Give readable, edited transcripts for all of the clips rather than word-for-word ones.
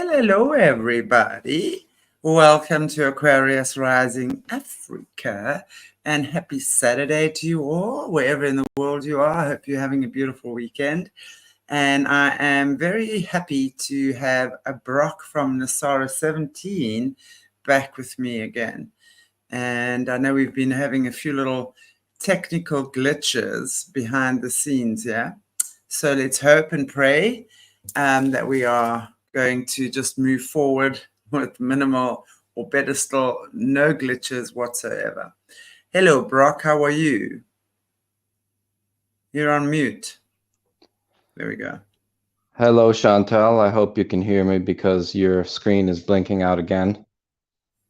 Hello, everybody. Welcome to Aquarius Rising Africa, and happy Saturday to you all, wherever in the world you are. I hope you're having a beautiful weekend. And I am very happy to have a BROCK from NASARA 17 back with me again. And I know we've been having a few little technical glitches behind the scenes here. So let's hope and pray that we are going to just move forward with minimal, or better still, no glitches whatsoever. Hello, BROCK. How are you? You're on mute. There we go. Hello, Chantelle. I hope you can hear me because your screen is blinking out again.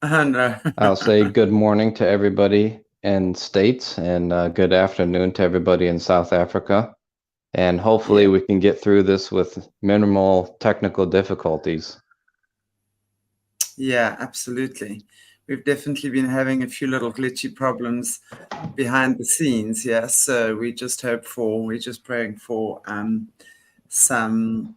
No. I'll say good morning to everybody in States and good afternoon to everybody in South Africa. And hopefully we can get through this with minimal technical difficulties. Yeah, absolutely. We've definitely been having a few little glitchy problems behind the scenes. Yeah, so we're just praying for some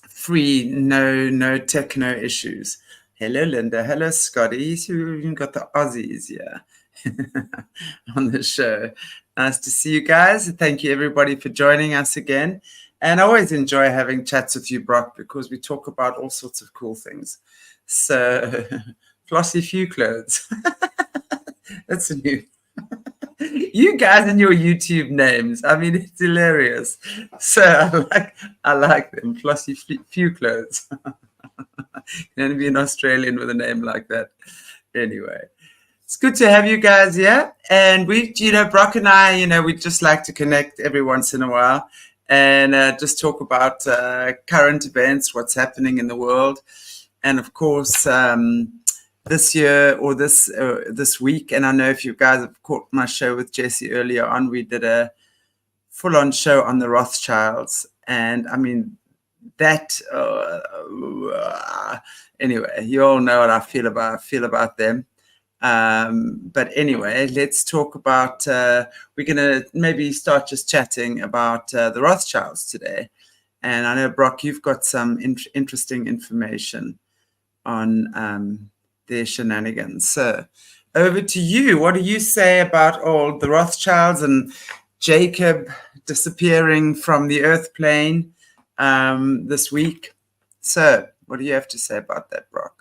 free, no techno issues. Hello, Linda. Hello, Scotty. So we've even got the Aussies here on the show. Nice to see you guys. Thank you, everybody, for joining us again. And I always enjoy having chats with you, BROCK, because we talk about all sorts of cool things. So, flossy few clothes. That's a new. You guys and your YouTube names. I mean, it's hilarious. So I like them. Flossy few clothes. Can only be an Australian with a name like that. Anyway, it's good to have you guys here. And we, BROCK and I, we just like to connect every once in a while and just talk about current events, what's happening in the world. And of course, this year or this week, and I know if you guys have caught my show with Jesse earlier on, we did a full-on show on the Rothschilds. And I mean, that anyway, you all know what I feel about them. But anyway, let's talk about we're gonna maybe start just chatting about the Rothschilds today. And I know, BROCK, you've got some interesting information on their shenanigans. So over to you. What do you say about all the Rothschilds and Jacob disappearing from the earth plane this week? So what do you have to say about that, BROCK?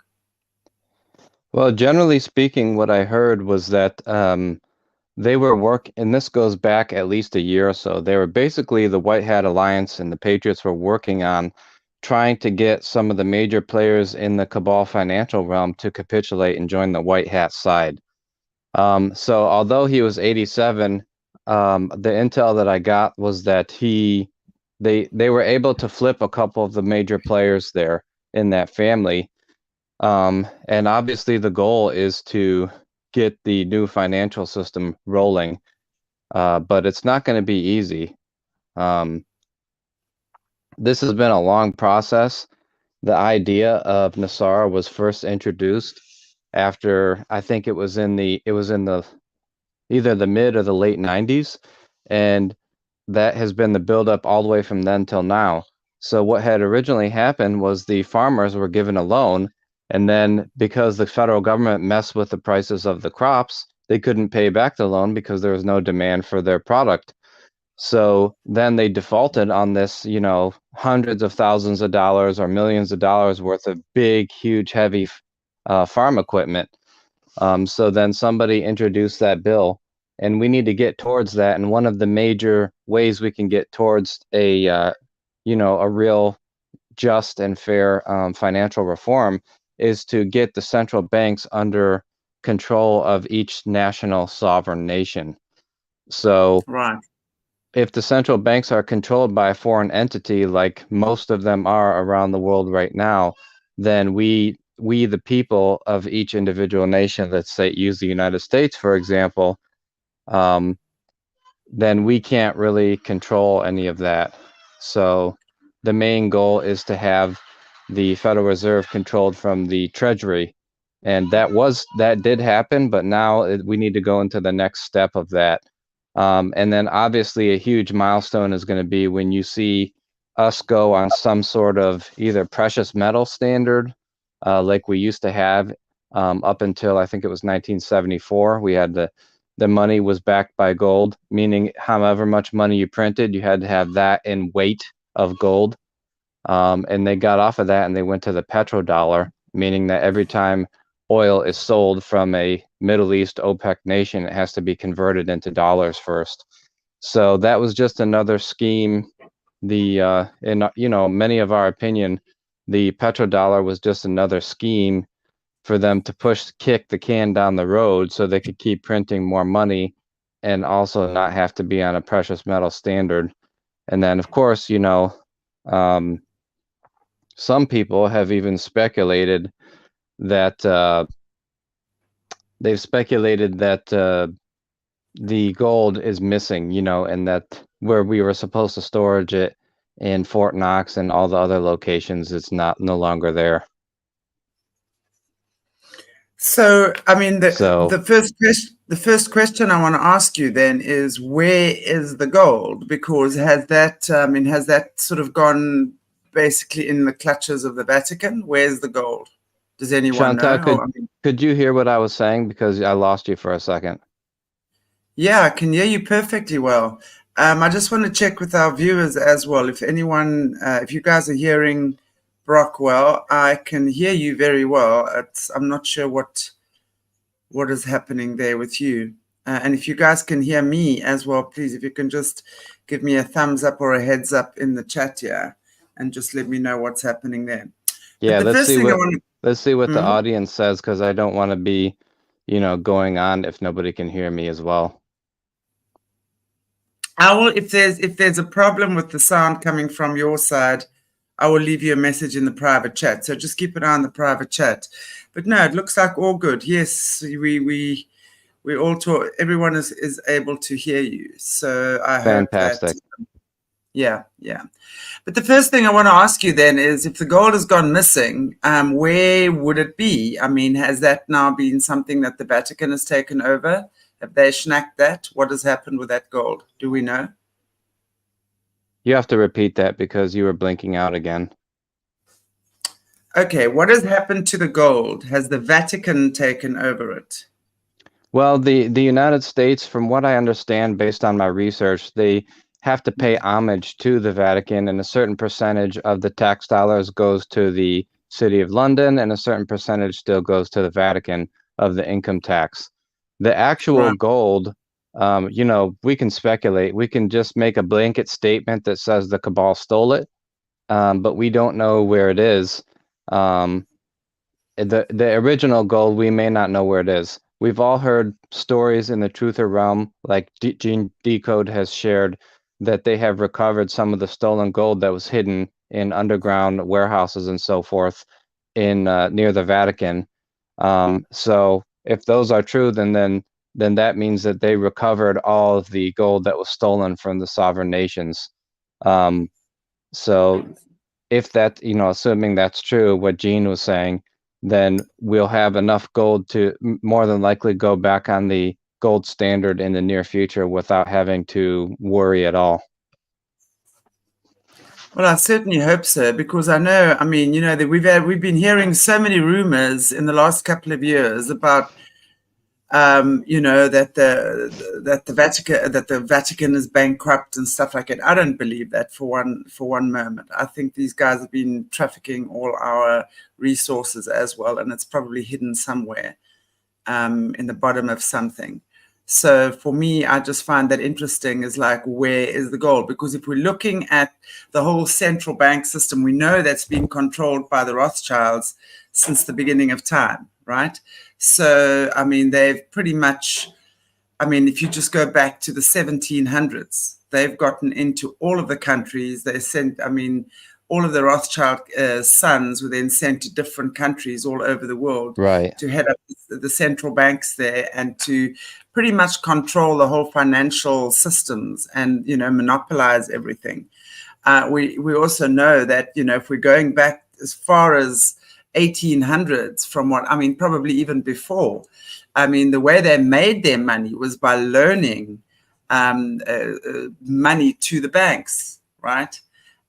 Well, generally speaking, what I heard was that they were and this goes back at least a year or so. They were basically the White Hat Alliance and the Patriots were working on trying to get some of the major players in the cabal financial realm to capitulate and join the White Hat side. So although he was 87, the intel that I got was that they were able to flip a couple of the major players there in that family. And obviously the goal is to get the new financial system rolling, but it's not going to be easy. This has been a long process. The idea of NASARA was first introduced after, I think it was in the either the mid or the late 90s, and that has been the buildup all the way from then till now. So what had originally happened was the farmers were given a loan, and then because the federal government messed with the prices of the crops, they couldn't pay back the loan because there was no demand for their product. So then they defaulted on this, hundreds of thousands of dollars or millions of dollars worth of big, huge, heavy farm equipment. So then somebody introduced that bill, and we need to get towards that. And one of the major ways we can get towards a real just and fair financial reform is to get the central banks under control of each national sovereign nation. So right. If the central banks are controlled by a foreign entity, like most of them are around the world right now, then we the people of each individual nation, let's say use the United States, for example, then we can't really control any of that. So the main goal is to have the Federal Reserve controlled from the Treasury. And that did happen, but now we need to go into the next step of that. And then obviously a huge milestone is going to be when you see us go on some sort of either precious metal standard, like we used to have up until I think it was 1974. We had the money was backed by gold, meaning however much money you printed, you had to have that in weight of gold. And they got off of that and they went to the petrodollar, meaning that every time oil is sold from a Middle East OPEC nation, it has to be converted into dollars first. So that was just another scheme. In many of our opinion, the petrodollar was just another scheme for them to kick the can down the road so they could keep printing more money and also not have to be on a precious metal standard. And then, of course, some people have even speculated that the gold is missing, and that where we were supposed to storage it in Fort Knox and all the other locations, it's no longer there. So, I mean, the first question I want to ask you then is, where is the gold? Because has that sort of gone basically in the clutches of the Vatican? Where's the gold? Does anyone Chantelle, know? could you hear what I was saying? Because I lost you for a second. Yeah, I can hear you perfectly well. I just want to check with our viewers as well. If anyone, if you guys are hearing Brock well, I can hear you very well. I'm not sure what is happening there with you. And if you guys can hear me as well, please, if you can just give me a thumbs up or a heads up in the chat here and just let me know what's happening there. Yeah, let's see what the audience says, because I don't want to be, going on if nobody can hear me as well. I will, if there's a problem with the sound coming from your side, I will leave you a message in the private chat. So just keep an eye on the private chat. But no, it looks like all good. Yes, we all talk. Everyone is able to hear you. So I Fantastic. hope that. Yeah. But the first thing I want to ask you then is, if the gold has gone missing, where would it be? I mean, has that now been something that the Vatican has taken over? Have they snacked that? What has happened with that gold? Do we know? You have to repeat that because you were blinking out again. Okay, what has happened to the gold? Has the Vatican taken over it? Well, the United States, from what I understand based on my research, they have to pay homage to the Vatican, and a certain percentage of the tax dollars goes to the City of London, and a certain percentage still goes to the Vatican of the income tax. The actual gold, we can speculate. We can just make a blanket statement that says the cabal stole it, but we don't know where it is. The original gold, we may not know where it is. We've all heard stories in the truther realm, like Gene Decode has shared, that they have recovered some of the stolen gold that was hidden in underground warehouses and so forth in near the Vatican. So if those are true, then that means that they recovered all of the gold that was stolen from the sovereign nations. So if that, assuming that's true, what Gene was saying, then we'll have enough gold to more than likely go back on the gold standard in the near future without having to worry at all. Well, I certainly hope so, because I know, I mean, that we've been hearing so many rumors in the last couple of years about, that the Vatican is bankrupt and stuff like that. I don't believe that for one moment. I think these guys have been trafficking all our resources as well, and it's probably hidden somewhere in the bottom of something. So for me, I just find that interesting, is like, where is the gold? Because if we're looking at the whole central bank system, we know that's been controlled by the Rothschilds since the beginning of time, right? So, I mean, they've pretty much, if you just go back to the 1700s, they've gotten into all of the countries. They sent, all of the Rothschild sons were then sent to different countries all over the world, right, to head up the central banks there and to pretty much control the whole financial systems and, monopolize everything. We also know that, if we're going back as far as 1800s, from what, probably even before, the way they made their money was by loaning money to the banks, right?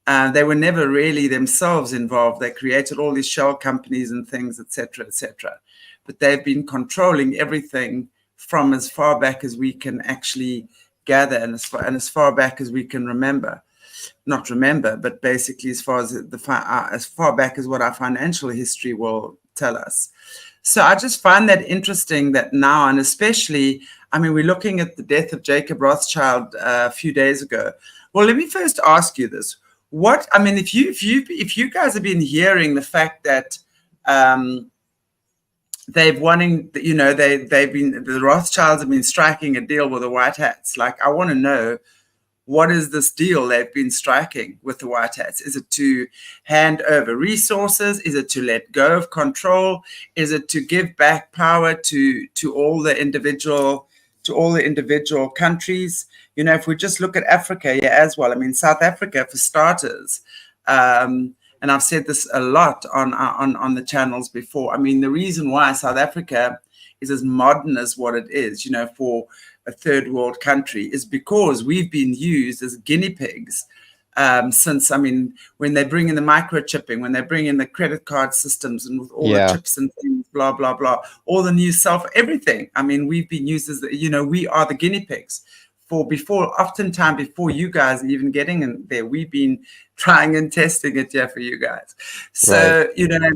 They were never really themselves involved. They created all these shell companies and things, etc., etc. But they've been controlling everything from as far back as we can actually gather, and as far back as we can remember. Not remember, but basically as far as far back as what our financial history will tell us. So I just find that interesting that now, and especially, I mean, we're looking at the death of Jacob Rothschild a few days ago. Well, let me first ask you this: what, I mean, if you guys have been hearing the fact that they've wanting, you know, the Rothschilds have been striking a deal with the White Hats. Like, I want to know, what is this deal they've been striking with the White Hats? Is it to hand over resources? Is it to let go of control? Is it to give back power to all the individual countries? You know, if we just look at Africa, yeah, as well. I mean, South Africa, for starters, and I've said this a lot on the channels before. I mean, the reason why South Africa is as modern as what it is, you know, for a third world country, is because we've been used as guinea pigs since, I mean, when they bring in the microchipping, when they bring in the credit card systems and with all the chips and things, blah, blah, blah, all the new everything. I mean, we've been used as, you know, we are the guinea pigs. Oftentimes before you guys even getting in there, we've been trying and testing it here for you guys. So, you know,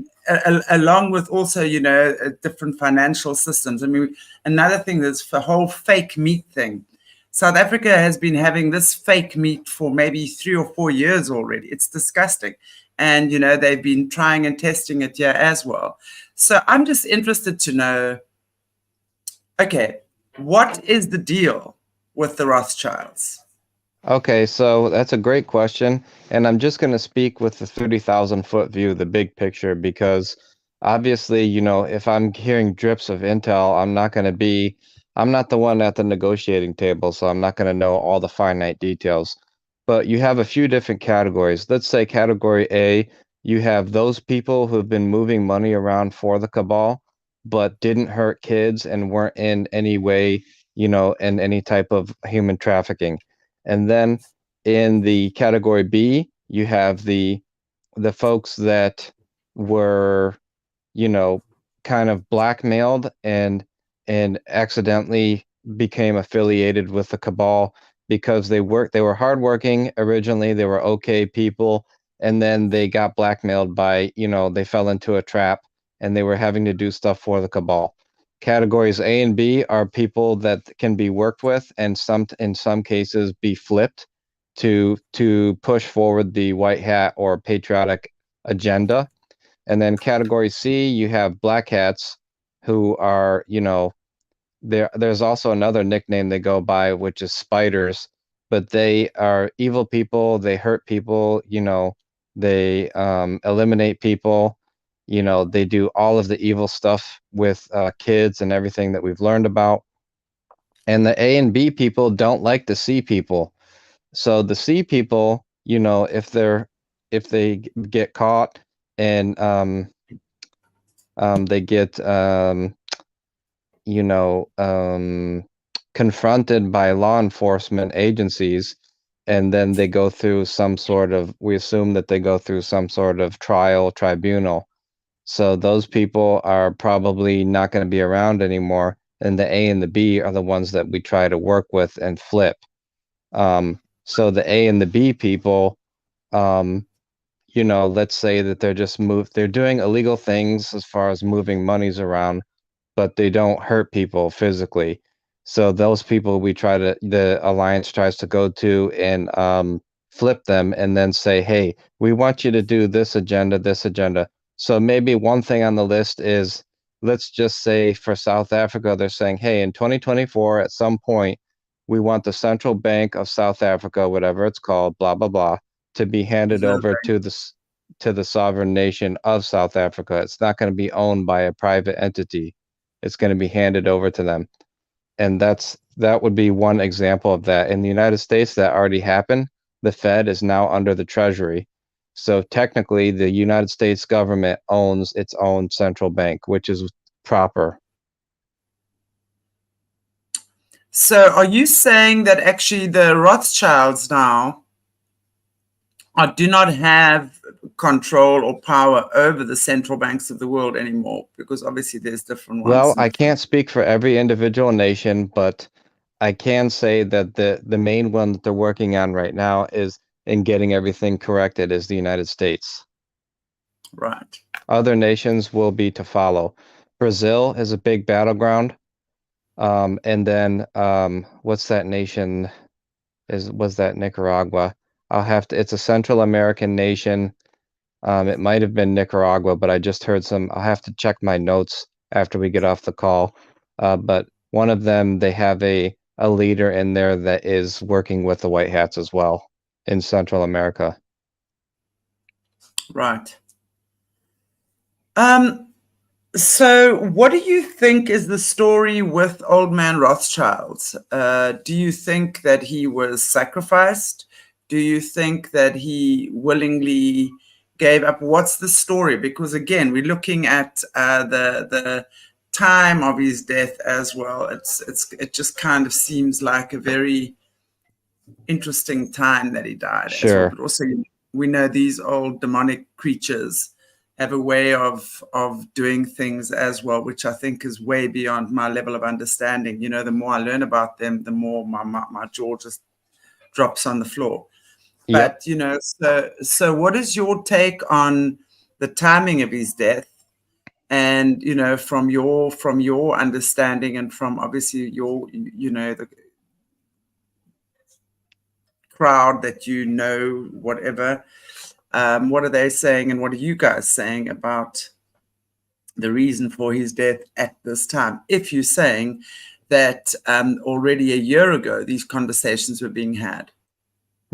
along with also, you know, different financial systems. I mean, another thing, that's the whole fake meat thing. South Africa has been having this fake meat for maybe 3 or 4 years already. It's disgusting. And, you know, they've been trying and testing it here as well. So I'm just interested to know, okay, what is the deal with the Rothschilds? Okay, so that's a great question. And I'm just going to speak with the 30,000-foot view, the big picture, because obviously, you know, if I'm hearing drips of intel, I'm not the one at the negotiating table, so I'm not going to know all the finite details. But you have a few different categories. Let's say category A, you have those people who've been moving money around for the cabal, but didn't hurt kids and weren't in any way, you know, in any type of human trafficking. And then in the category B, you have the folks that were, you know, kind of blackmailed and accidentally became affiliated with the cabal because they were hardworking originally, they were okay people, and then they got blackmailed by, you know, they fell into a trap and they were having to do stuff for the cabal. Categories A and B are people that can be worked with and in some cases be flipped to push forward the white hat or patriotic agenda. And then category C, you have black hats who are, you know, there's also another nickname they go by, which is spiders, but they are evil people, they hurt people, you know, they eliminate people, you know, they do all of the evil stuff with kids and everything that we've learned about. And the A and B people don't like the C people. So the C people, you know, if they get caught and they get you know, confronted by law enforcement agencies, and then they go through we assume that they go through some sort of tribunal. So those people are probably not going to be around anymore. And the A and the B are the ones that we try to work with and flip. So the A and the B people, you know, let's say that they're doing illegal things as far as moving monies around, but they don't hurt people physically. So those people the alliance tries to go to and flip them and then say, hey, we want you to do this agenda, this agenda. So maybe one thing on the list is, let's just say for South Africa, they're saying, hey, in 2024, at some point, we want the Central Bank of South Africa, whatever it's called, blah, blah, blah, to be handed over to the sovereign nation of South Africa. It's not going to be owned by a private entity. It's going to be handed over to them. And that would be one example of that. In the United States, that already happened. The Fed is now under the Treasury. So technically, the United States government owns its own central bank, which is proper. So are you saying that actually the Rothschilds now do not have control or power over the central banks of the world anymore, because obviously there's different Well, ones. I can't speak for every individual nation, but I can say that the main one that they're working on right now is in getting everything corrected is the United States. Right. Other nations will be to follow. Brazil is a big battleground. And then what's that nation? Was that Nicaragua? It's a Central American nation. It might have been Nicaragua, but I just heard I'll have to check my notes after we get off the call. But one of them, they have a leader in there that is working with the White Hats as well in Central America. Right. So what do you think is the story with old man Rothschilds? Do you think that he was sacrificed? Do you think that he willingly gave up? What's the story? Because again, we're looking at the time of his death as well. It just kind of seems like a very interesting time that he died as well. Sure. But also, we know these old demonic creatures have a way of doing things as well, which I think is way beyond my level of understanding. You know, the more I learn about them, the more my jaw just drops on the floor. Yep. But, you know, so what is your take on the timing of his death? And, you know, from your understanding and from obviously your, you know, the crowd that you know, whatever, what are they saying and what are you guys saying about the reason for his death at this time? If you're saying that already a year ago these conversations were being had.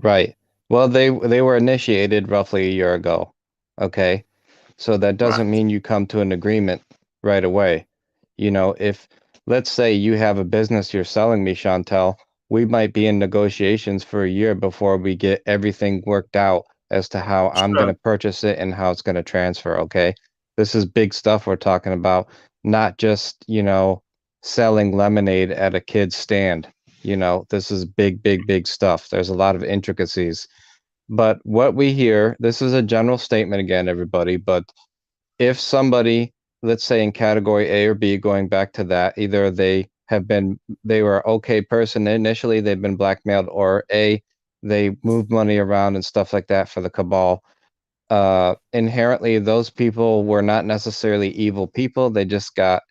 Right. Well, they were initiated roughly a year ago. Okay. So that doesn't Right. mean you come to an agreement right away. You know, if let's say you have a business you're selling me, Chantelle, we might be in negotiations for a year before we get everything worked out as to how I'm going Sure. to purchase it and how it's going to transfer, okay? This is big stuff we're talking about, not just, you know, selling lemonade at a kid's stand. You know, this is big, big, big stuff. There's a lot of intricacies. But what we hear, this is a general statement again, everybody, but if somebody, let's say in category A or B, going back to that, either they were an okay person initially, they've been blackmailed, or A, they moved money around and stuff like that for the cabal. Inherently, those people were not necessarily evil people. They just got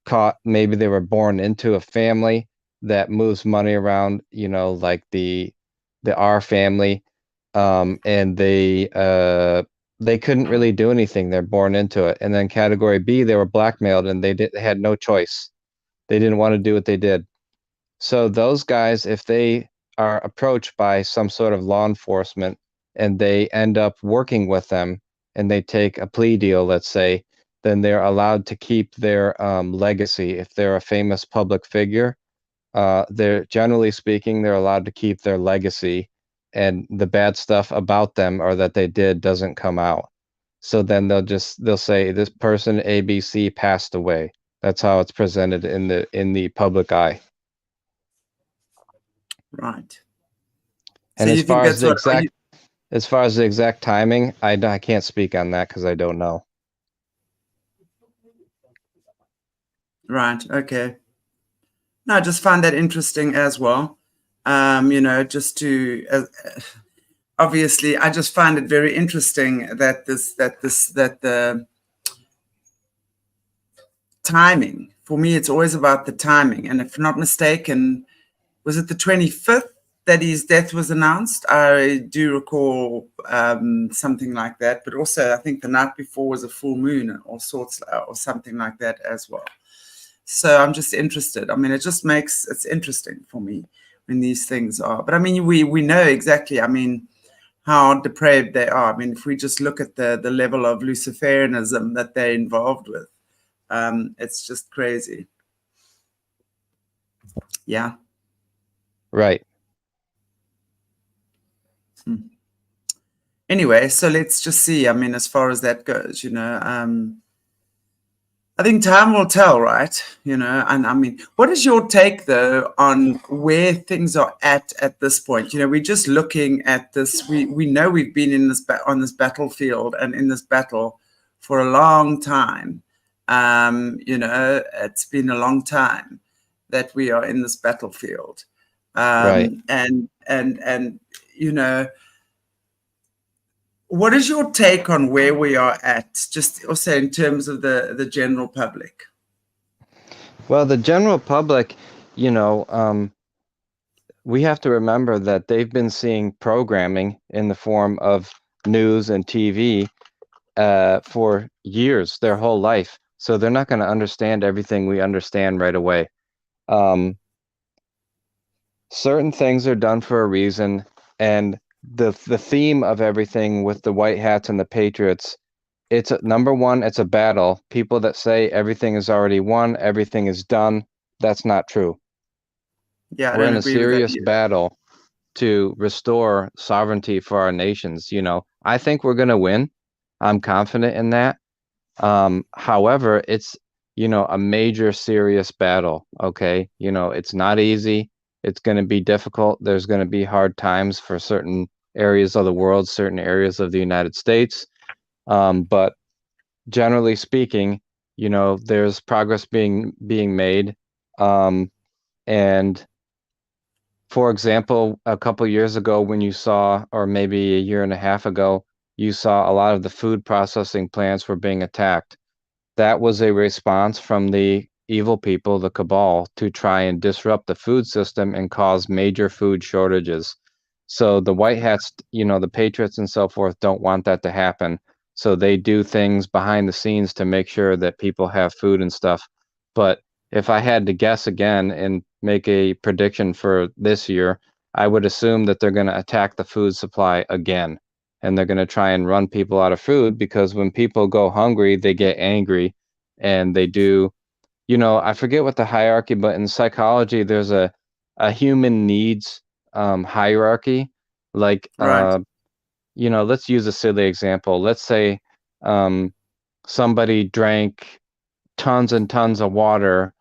caught. Maybe they were born into a family that moves money around, you know, like the R family, and they couldn't really do anything. They're born into it. And then category B, they were blackmailed and they had no choice. They didn't want to do what they did. So those guys, if they are approached by some sort of law enforcement and they end up working with them and they take a plea deal, let's say, then they're allowed to keep their legacy. If they're a famous public figure, they're generally speaking, they're allowed to keep their legacy, and the bad stuff about them or that they did doesn't come out. So then they'll say this person ABC passed away. That's how it's presented in the public eye. Right. So And you think that's what are you? as far as the exact timing, I can't speak on that because I don't know. Right. Okay. No, I just find that interesting as well. You know, just to obviously, I just find it very interesting that the timing for me, it's always about the timing. And if I'm not mistaken, was it the 25th that his death was announced? I do recall something like that. But also, I think the night before was a full moon or sorts or something like that as well. So I'm just interested. I mean, it's interesting for me when these things are. But I mean, we know exactly, I mean, how depraved they are. I mean, if we just look at the level of Luciferianism that they're involved with, it's just crazy. Yeah. Right. Anyway, so let's just see. I mean, as far as that goes, you know, I think time will tell, right? And I mean, what is your take though on where things are at this point? We're just looking at this. We know we've been in this on this battlefield and in this battle for a long time. It's been a long time that we are in this battlefield, Right. and what is your take on where we are at, just also in terms of the general public? Well, the general public, you know, we have to remember that they've been seeing programming in the form of news and TV for years, their whole life. So they're not going to understand everything we understand right away. Certain things are done for a reason, and the theme of everything with the white hats and the patriots, number one, it's a battle. People that say everything is already won, everything is done, that's not true. Yeah, I We're don't in a agree with that serious either. battle to restore sovereignty for our nations. I think we're going to win. I'm confident in that. However, it's, a major serious battle. Okay. It's not easy. It's going to be difficult. There's going to be hard times for certain areas of the world, certain areas of the United States. But generally speaking, there's progress being made. And for example, a couple years ago when you saw, or maybe a year and a half ago, you saw a lot of the food processing plants were being attacked. That was a response from the evil people, the cabal, to try and disrupt the food system and cause major food shortages. So the white hats, the patriots and so forth, don't want that to happen. So they do things behind the scenes to make sure that people have food and stuff. But if I had to guess again and make a prediction for this year, I would assume that they're going to attack the food supply again. And they're going to try and run people out of food, because when people go hungry, they get angry, and they do, I forget what the hierarchy, but in psychology, there's a human needs hierarchy. Like, Right. let's use a silly example. Let's say um, somebody drank tons and tons of water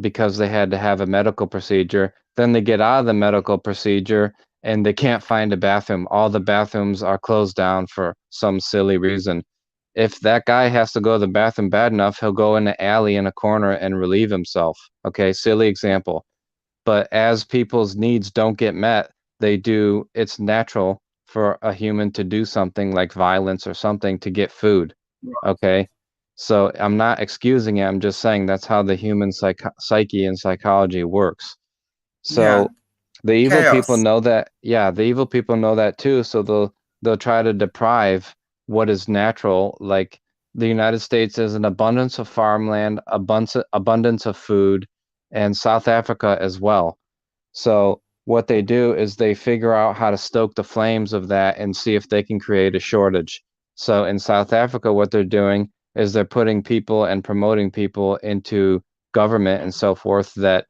because they had to have a medical procedure. Then they get out of the medical procedure and they can't find a bathroom. All the bathrooms are closed down for some silly reason. If that guy has to go to the bathroom bad enough, he'll go in the alley in a corner and relieve himself. Okay, silly example. But as people's needs don't get met, it's natural for a human to do something like violence or something to get food. Okay. So I'm not excusing it. I'm just saying that's how the human psyche and psychology works. Yeah. So the evil people Chaos. know that, yeah, the evil people know that too. So they'll try to deprive what is natural. Like the United States has an abundance of farmland, abundance of food, and South Africa as well. So what they do is they figure out how to stoke the flames of that and see if they can create a shortage. So in South Africa, what they're doing is they're putting people and promoting people into government and so forth, that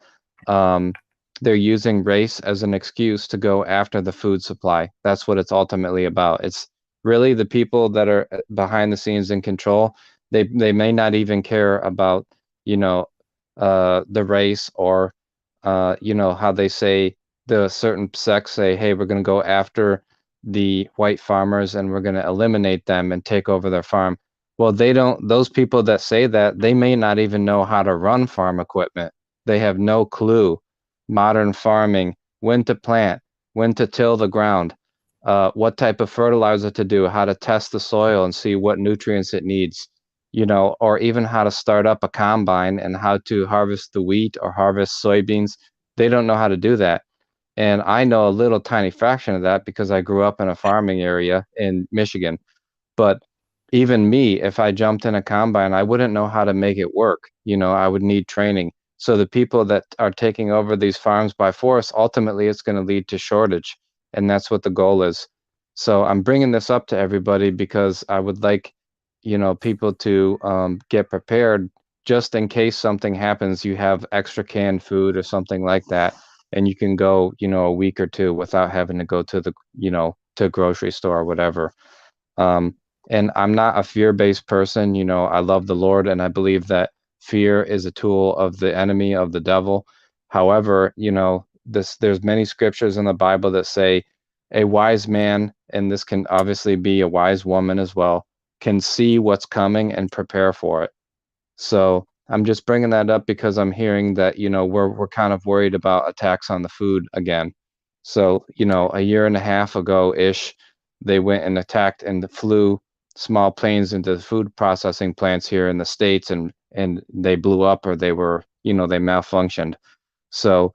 um, they're using race as an excuse to go after the food supply. That's what it's ultimately about. It's really the people that are behind the scenes in control. They may not even care about, the race, or how they say the certain sects say, hey, we're going to go after the white farmers and we're going to eliminate them and take over their farm. Well, those people that say that, they may not even know how to run farm equipment. They have no clue. Modern farming, when to plant, when to till the ground, what type of fertilizer to do, how to test the soil and see what nutrients it needs, or even how to start up a combine and how to harvest the wheat or harvest soybeans. They don't know how to do that. And I know a little tiny fraction of that because I grew up in a farming area in Michigan. But even me, if I jumped in a combine, I wouldn't know how to make it work. I would need training. So the people that are taking over these farms by force, ultimately it's going to lead to shortage. And that's what the goal is. So I'm bringing this up to everybody because I would like, people to get prepared just in case something happens. You have extra canned food or something like that, and you can go, a week or two without having to go to the, to a grocery store or whatever. Um, And I'm not a fear-based person. You know, I love the Lord, and I believe that fear is a tool of the enemy, of the devil. However, you know, there's many scriptures in the Bible that say a wise man, and this can obviously be a wise woman as well, can see what's coming and prepare for it. So I'm just bringing that up because I'm hearing that, you know, we're kind of worried about attacks on the food again. So, you know, a year and a half ago ish, they went and attacked and flew small planes into the food processing plants here in the States, and they blew up, or they were, you know, they malfunctioned. So,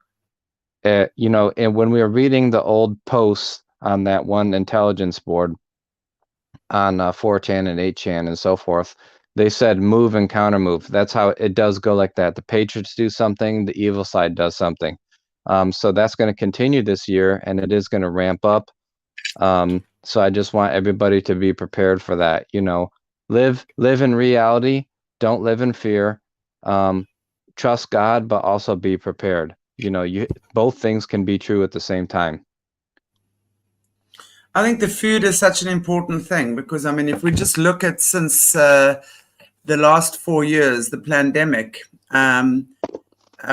you know, and when we were reading the old posts on that one intelligence board, on 4chan and 8chan and so forth, they said move and counter move. That's how it does go like that. The patriots do something, the evil side does something. So that's going to continue this year, and it is going to ramp up. So I just want everybody to be prepared for that. You know, live in reality. Don't live in fear. Trust God, but also be prepared. You know, both things can be true at the same time. I think the food is such an important thing because, I mean, if we just look at since the last 4 years, the pandemic,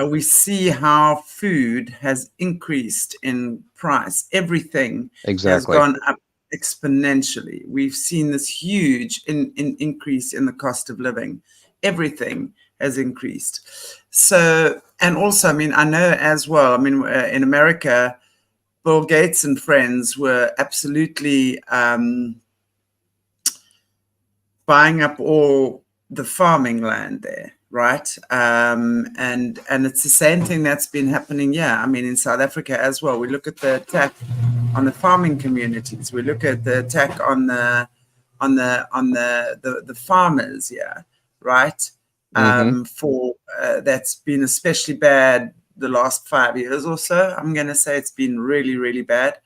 we see how food has increased in price. Everything has Exactly. gone up exponentially. We've seen this huge increase in the cost of living. Everything has increased. So, and also, I mean, I know as well, I mean, in America, Bill Gates and friends were absolutely buying up all the farming land there, right? And it's the same thing that's been happening. Yeah, I mean, in South Africa as well. We look at the attack on the farming communities. We look at the attack on the farmers. Yeah, right. For that's been especially bad the last 5 years or so. I'm going to say it's been really, really bad.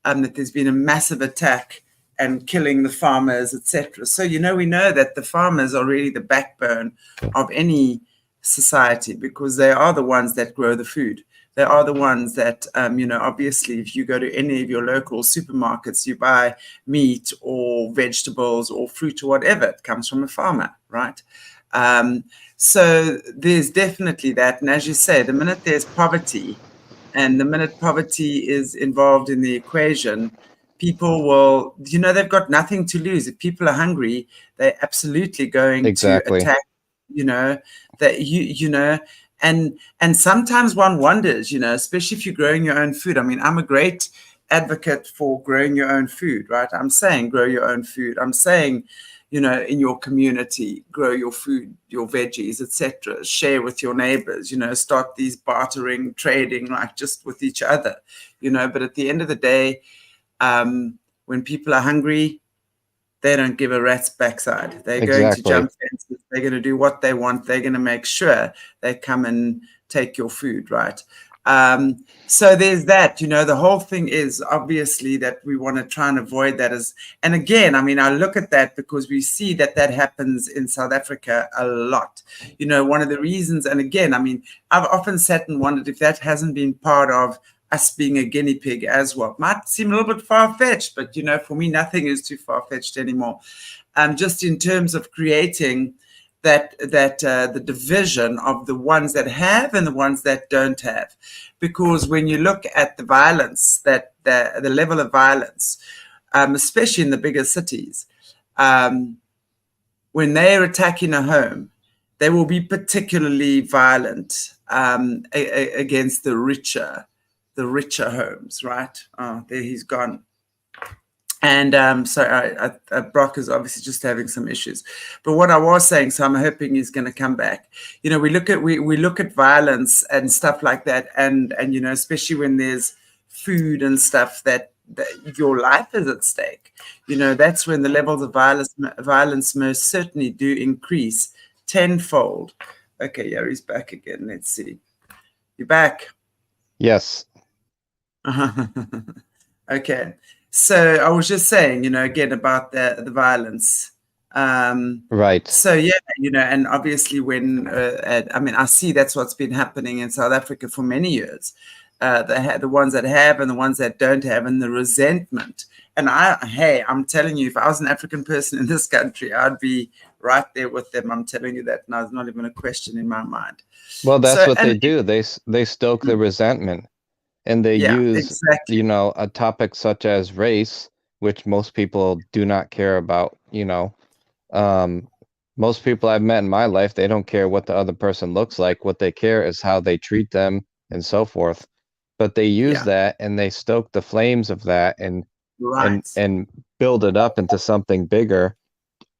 That there's been a massive attack and killing the farmers, etc. So, you know, we know that the farmers are really the backbone of any society because they are the ones that grow the food. They are the ones that, you know, obviously, if you go to any of your local supermarkets, you buy meat or vegetables or fruit or whatever, it comes from a farmer, right? So there's definitely that. And as you say, the minute there's poverty and the minute poverty is involved in the equation, people will, you know, they've got nothing to lose. If people are hungry, they're absolutely going to attack, you know, that you know, and sometimes one wonders, you know, especially if you're growing your own food. I mean, I'm a great advocate for growing your own food, right? I'm saying grow your own food. I'm saying, you know, in your community, grow your food, your veggies, etc. Share with your neighbors, you know, start these bartering, trading, like just with each other, you know. But at the end of the day, when people are hungry, they don't give a rat's backside. They're going to jump fences. They're going to do what they want. They're going to make sure they come and take your food, right? So there's that, you know, the whole thing is obviously that we want to try and avoid that and again, I mean, I look at that because we see that happens in South Africa a lot. You know, one of the reasons, and again, I mean, I've often sat and wondered if that hasn't been part of us being a guinea pig as well. Might seem a little bit far-fetched, but, you know, for me, nothing is too far-fetched anymore. Just in terms of creating the division of the ones that have and the ones that don't have, because when you look at the violence, that the level of violence, especially in the bigger cities, when they're attacking a home, they will be particularly violent against the richer homes, right? Oh, there he's gone. And so Brock is obviously just having some issues. But what I was saying, so I'm hoping he's going to come back. You know, we look at violence and stuff like that, and you know, especially when there's food and stuff that your life is at stake. You know, that's when the levels of violence most certainly do increase tenfold. Okay, yeah, he's back again. Let's see. You're back. Yes. Okay. So I was just saying, you know, again about the violence. Right. So yeah, you know, and obviously when I mean, I see that's what's been happening in South Africa for many years. the ones that have and the ones that don't have, and the resentment. And I'm telling you, if I was an African person in this country, I'd be right there with them. I'm telling you that now. There's not even a question in my mind. Well, that's So, what and they do. They stoke the resentment, and they yeah, use, exactly. you know, a topic such as race, which most people do not care about, you know. Most people I've met in my life, they don't care what the other person looks like. What they care is how they treat them and so forth. But they use Yeah, that and they stoke the flames of that right, and build it up into something bigger,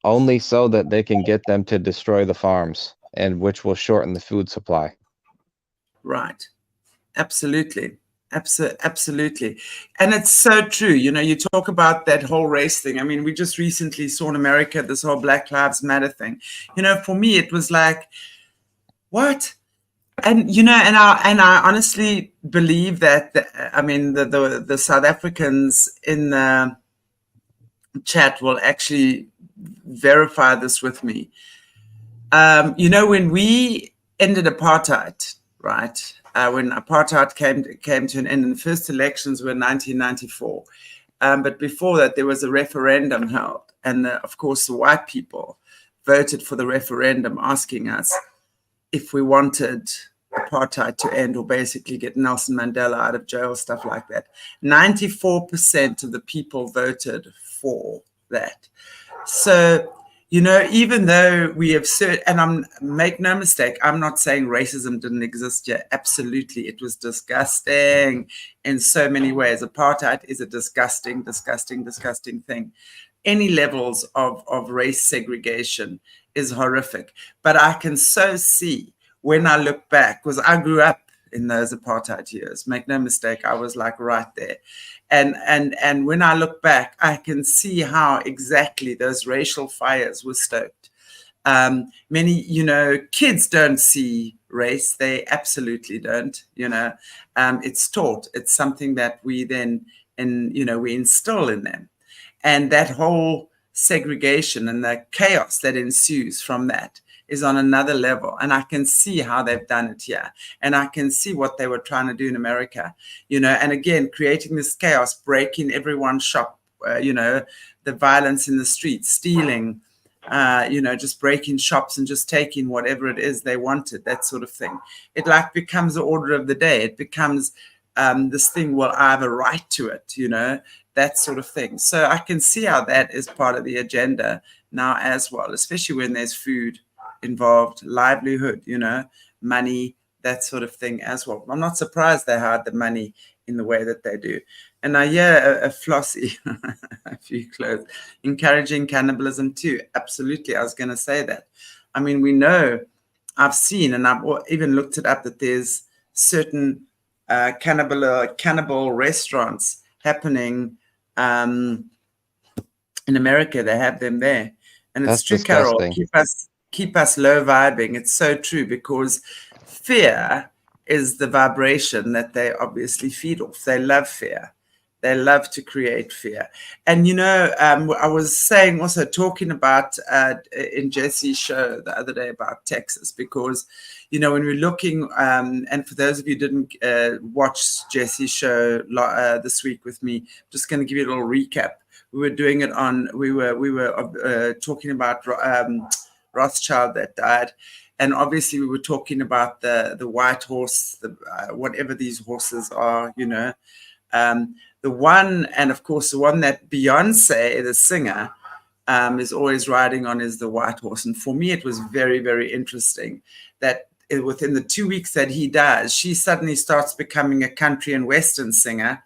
only so that they can get them to destroy the farms, and which will shorten the food supply. right. Absolutely. Absolutely. And it's so true. You know, you talk about that whole race thing. I mean, we just recently saw in America this whole Black Lives Matter thing. You know, for me, it was like, what? And you know, and I honestly believe that I mean the South Africans in the chat will actually verify this with me. You know, when we ended apartheid, right? When apartheid came to an end, and the first elections were in 1994. But before that, there was a referendum held, and of course, the white people voted for the referendum, asking us if we wanted apartheid to end, or basically get Nelson Mandela out of jail, stuff like that. 94% of the people voted for that. So, you know, even though we have and make no mistake, I'm not saying racism didn't exist yet. Absolutely, it was disgusting in so many ways. Apartheid is a disgusting, disgusting, disgusting thing. Any levels of race segregation is horrific. But I can so see when I look back, because I grew up in those apartheid years. Make no mistake, I was like right there. And when I look back, I can see how exactly those racial fires were stoked. Many, you know, kids don't see race. They absolutely don't, you know. It's taught. It's something that we then, you know, we instill in them. And that whole segregation and the chaos that ensues from that is on another level. And I can see how they've done it here. And I can see what they were trying to do in America, you know, and again, creating this chaos, breaking everyone's shop, you know, the violence in the streets, stealing, you know, just breaking shops and just taking whatever it is they wanted, that sort of thing. It like becomes the order of the day. It becomes this thing, well, I have a right to it, you know, that sort of thing. So I can see how that is part of the agenda now as well, especially when there's food involved, livelihood, you know, money, that sort of thing as well. I'm not surprised they hide the money in the way that they do. And I hear a Flossie, a few clothes, encouraging cannibalism too. Absolutely. I was going to say that. I mean, we know, I've seen, and I've even looked it up, that there's certain cannibal restaurants happening in America. They have them there. And it's That's true, Carol, disgusting. keep us low vibing. It's so true, because fear is the vibration that they obviously feed off. They love fear. They love to create fear. And, you know, I was saying, also talking about in Jesse's show the other day about Texas, because, you know, when we're looking, and for those of you who didn't watch Jesse's show this week with me, I'm just going to give you a little recap. We were doing it on, we were talking about Rothschild that died. And obviously we were talking about the white horse, whatever these horses are, you know. The one, and of course, the one that Beyonce, the singer, is always riding on is the white horse. And for me, it was very, very interesting that within the 2 weeks that he dies, she suddenly starts becoming a country and Western singer.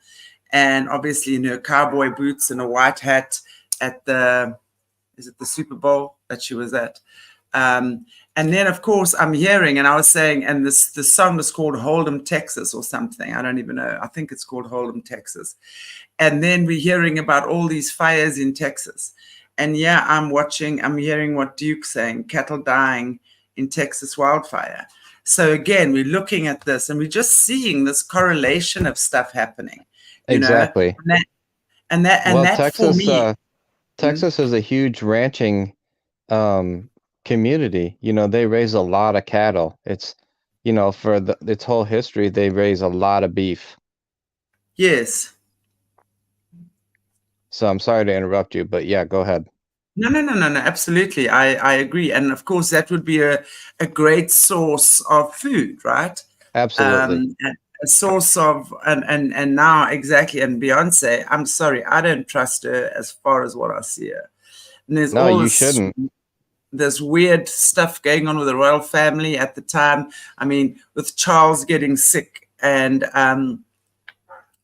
And obviously in her cowboy boots and a white hat at is it the Super Bowl that she was at? And then, of course, I'm hearing, and I was saying, and the song was called Hold'em, Texas, or something. I don't even know. I think it's called Hold'em, Texas. And then we're hearing about all these fires in Texas. And yeah, I'm hearing what Duke's saying, cattle dying in Texas wildfire. So again, we're looking at this and we're just seeing this correlation of stuff happening. You Exactly. know, and that for me. Texas is a huge ranching community. You know, they raise a lot of cattle. you know, for its whole history, they raise a lot of beef. Yes. So I'm sorry to interrupt you, but yeah, go ahead. No, no, no, no, no. Absolutely, I agree, and of course that would be a great source of food, right? Absolutely. A source of and now exactly. And Beyonce, I'm sorry, I don't trust her as far as what I see her. And there's No, all you this shouldn't. weird stuff going on with the royal family at the time. I mean, with Charles getting sick and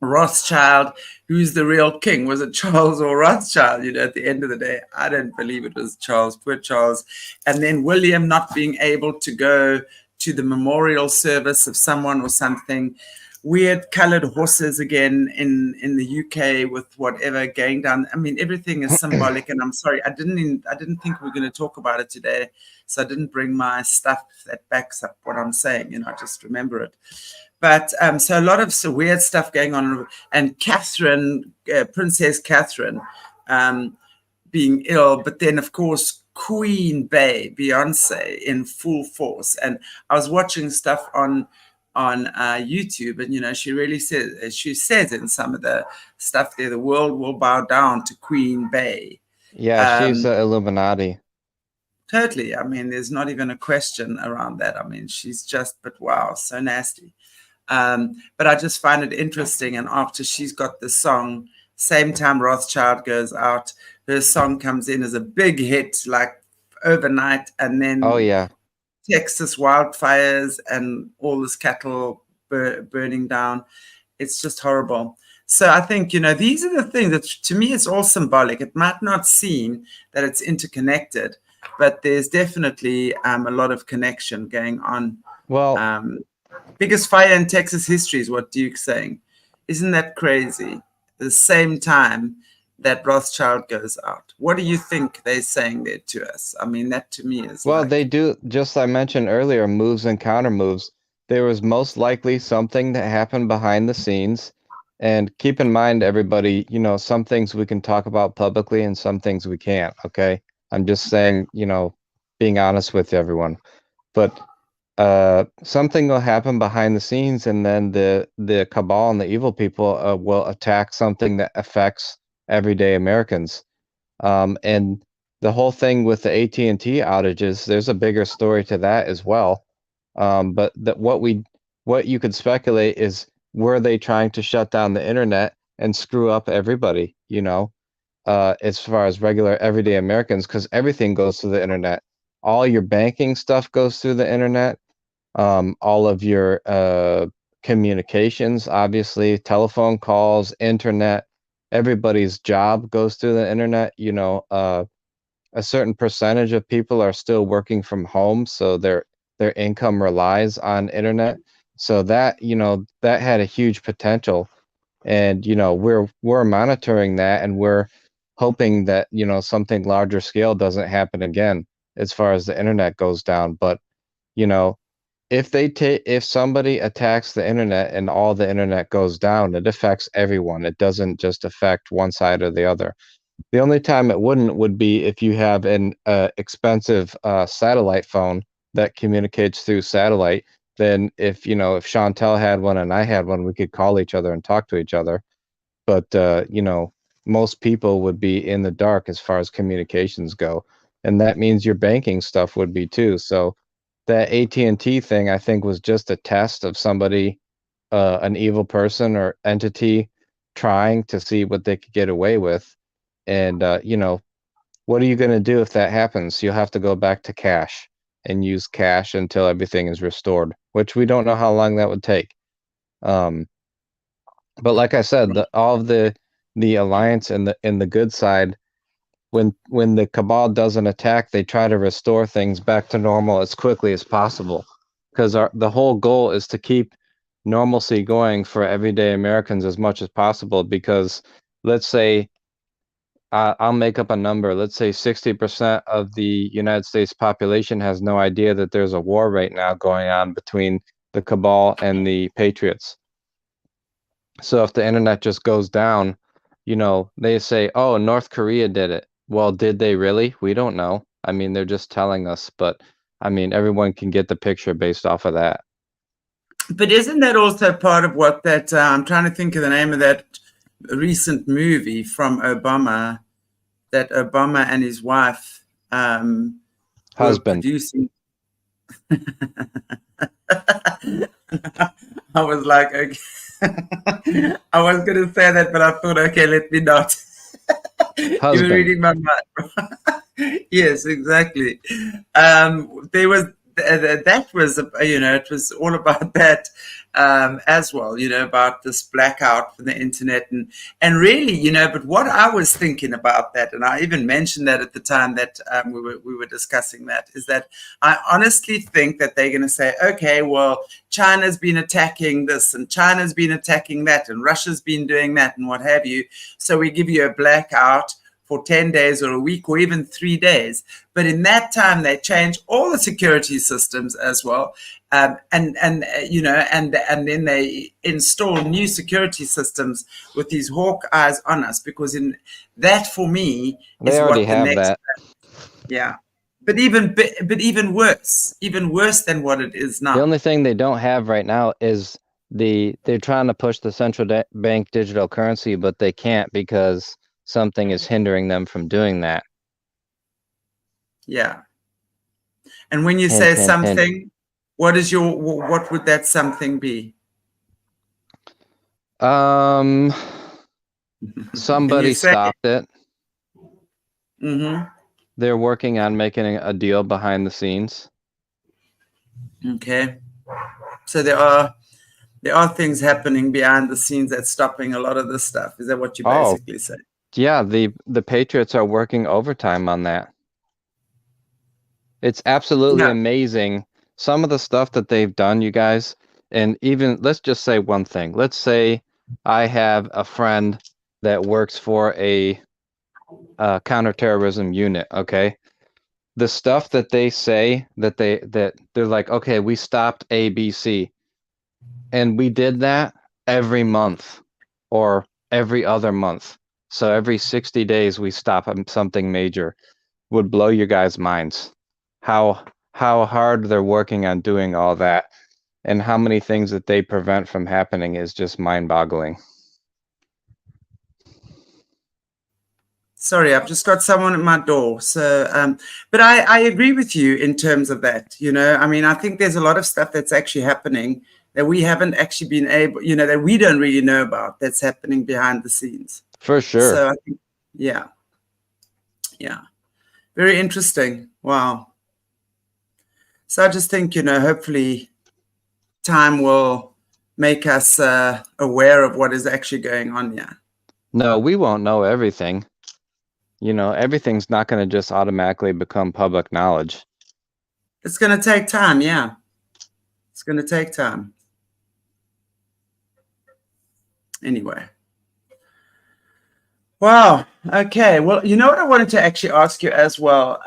Rothschild, who's the real king? Was it Charles or Rothschild? You know, at the end of the day, I don't believe it was Charles, poor Charles. And then William not being able to go to the memorial service of someone or something. Weird colored horses again in the UK with whatever going down. I mean, everything is symbolic. And I'm sorry, I didn't think we were going to talk about it today, so I didn't bring my stuff that backs up what I'm saying. You know, I just remember it. But so a lot of weird stuff going on, and Catherine, Princess Catherine, being ill. But then, of course, Queen Bey, Beyonce, in full force. And I was watching stuff on YouTube, and you know, she really says in some of the stuff there, the world will bow down to Queen Bey. Yeah, she's Um, the Illuminati. Totally. I mean, there's not even a question around that. I mean, she's just, but wow, so nasty. But I just find it interesting. And after she's got the song, same time Rothschild goes out, her song comes in as a big hit, like overnight. And Oh then yeah. Texas wildfires and all this cattle burning down. It's just horrible. So I think, you know, these are the things that to me it's all symbolic. It might not seem that it's interconnected, but there's definitely a lot of connection going on. Well, Biggest fire in Texas history is what Duke's saying. Isn't that crazy? At the same time that Rothschild goes out. What do you think they're saying there to us? I mean, that to me is well, they like, do, just I mentioned earlier, moves and counter moves. There was most likely something that happened behind the scenes. And keep in mind, everybody, you know, some things we can talk about publicly and some things we can't, okay? I'm just saying, you know, being honest with everyone. But something will happen behind the scenes, and then the cabal and the evil people will attack something that affects everyday Americans. And the whole thing with the AT&T outages, there's a bigger story to that as well. But that what you could speculate is, were they trying to shut down the internet and screw up everybody, you know, as far as regular everyday Americans, because everything goes through the internet. All your banking stuff goes through the internet. All of your communications, obviously, telephone calls, internet, everybody's job goes through the internet. You know, a certain percentage of people are still working from home, so their income relies on internet. So that, you know, that had a huge potential. And, you know, we're monitoring that, and we're hoping that, you know, something larger scale doesn't happen again as far as the internet goes down. But, you know, if somebody attacks the internet and all the internet goes down, it affects everyone. It doesn't just affect one side or the other. The only time it wouldn't would be if you have an expensive satellite phone that communicates through satellite. Then if, you know, if Chantelle had one and I had one, we could call each other and talk to each other. But you know, most people would be in the dark as far as communications go, and that means your banking stuff would be too. So that AT&T thing, I think, was just a test of somebody, an evil person or entity, trying to see what they could get away with. And you know, what are you going to do if that happens? You'll have to go back to cash and use cash until everything is restored, which we don't know how long that would take. Um, but like I said, all of the alliance and the good side, when the cabal doesn't attack, they try to restore things back to normal as quickly as possible, because the whole goal is to keep normalcy going for everyday Americans as much as possible. Because let's say, I'll make up a number. Let's say 60% of the United States population has no idea that there's a war right now going on between the cabal and the patriots. So if the internet just goes down, you know, they say, "Oh, North Korea did it." Well, did they really? We don't know. I mean, they're just telling us, but I mean, everyone can get the picture based off of that. But isn't that also part of what that I'm trying to think of the name of that recent movie from Obama that Obama and his wife were Husband. producing? I was like, okay. I was going to say that, but I thought, okay, let me not. You were Husband. reading my mind. Yes, exactly. There was that was it was all about that as well. About this blackout for the internet and really, but what I was thinking about that, and I even mentioned that at the time that we were discussing that, is that I honestly think that they're going to say, okay, well, China's been attacking this and China's been attacking that and Russia's been doing that and what have you. So we give you a blackout for 10 days or a week or even 3 days. But in that time, they change all the security systems as well. And then they install new security systems with these hawk eyes on us, because in that, for me, They is already what the have next. that. Yeah. But even worse than what it is now. The only thing they don't have right now is they're trying to push the central bank digital currency, but they can't because something is hindering them from doing that. Yeah. And when you Hint, say hint, something, hint. what would that something be? Somebody stopped it. Mm-hmm. They're working on making a deal behind the scenes. Okay. So there are things happening behind the scenes that's stopping a lot of this stuff. Is that what you basically say? Yeah, the Patriots are working overtime on that. It's absolutely amazing. Some of the stuff that they've done, you guys, and even let's just say one thing. Let's say I have a friend that works for a counterterrorism unit, okay? The stuff that they say that they're like, okay, we stopped ABC, and we did that every month or every other month. So every 60 days we stop something major. Would blow your guys' minds how hard they're working on doing all that, and how many things that they prevent from happening is just mind-boggling. Sorry, I've just got someone at my door. So, but I agree with you in terms of that. I mean, I think there's a lot of stuff that's actually happening that we haven't actually been able, that we don't really know about, that's happening behind the scenes. For sure. So I think, yeah. Very interesting. Wow. So I just think, hopefully time will make us aware of what is actually going on here. No, we won't know everything. Everything's not going to just automatically become public knowledge. It's going to take time, yeah. It's going to take time. Anyway. Wow. Okay. Well, you know what I wanted to actually ask you as well.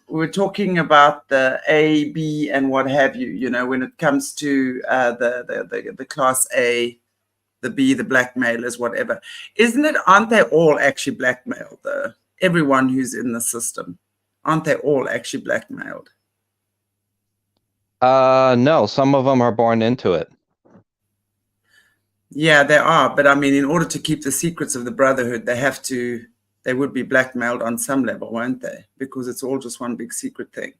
We're talking about the A, B, and what have you. When it comes to the class A, the B, the blackmailers, whatever. Aren't they all actually blackmailed though? Everyone who's in the system, aren't they all actually blackmailed? No, some of them are born into it. Yeah, they are. But I mean, in order to keep the secrets of the Brotherhood, they would be blackmailed on some level, won't they? Because it's all just one big secret thing.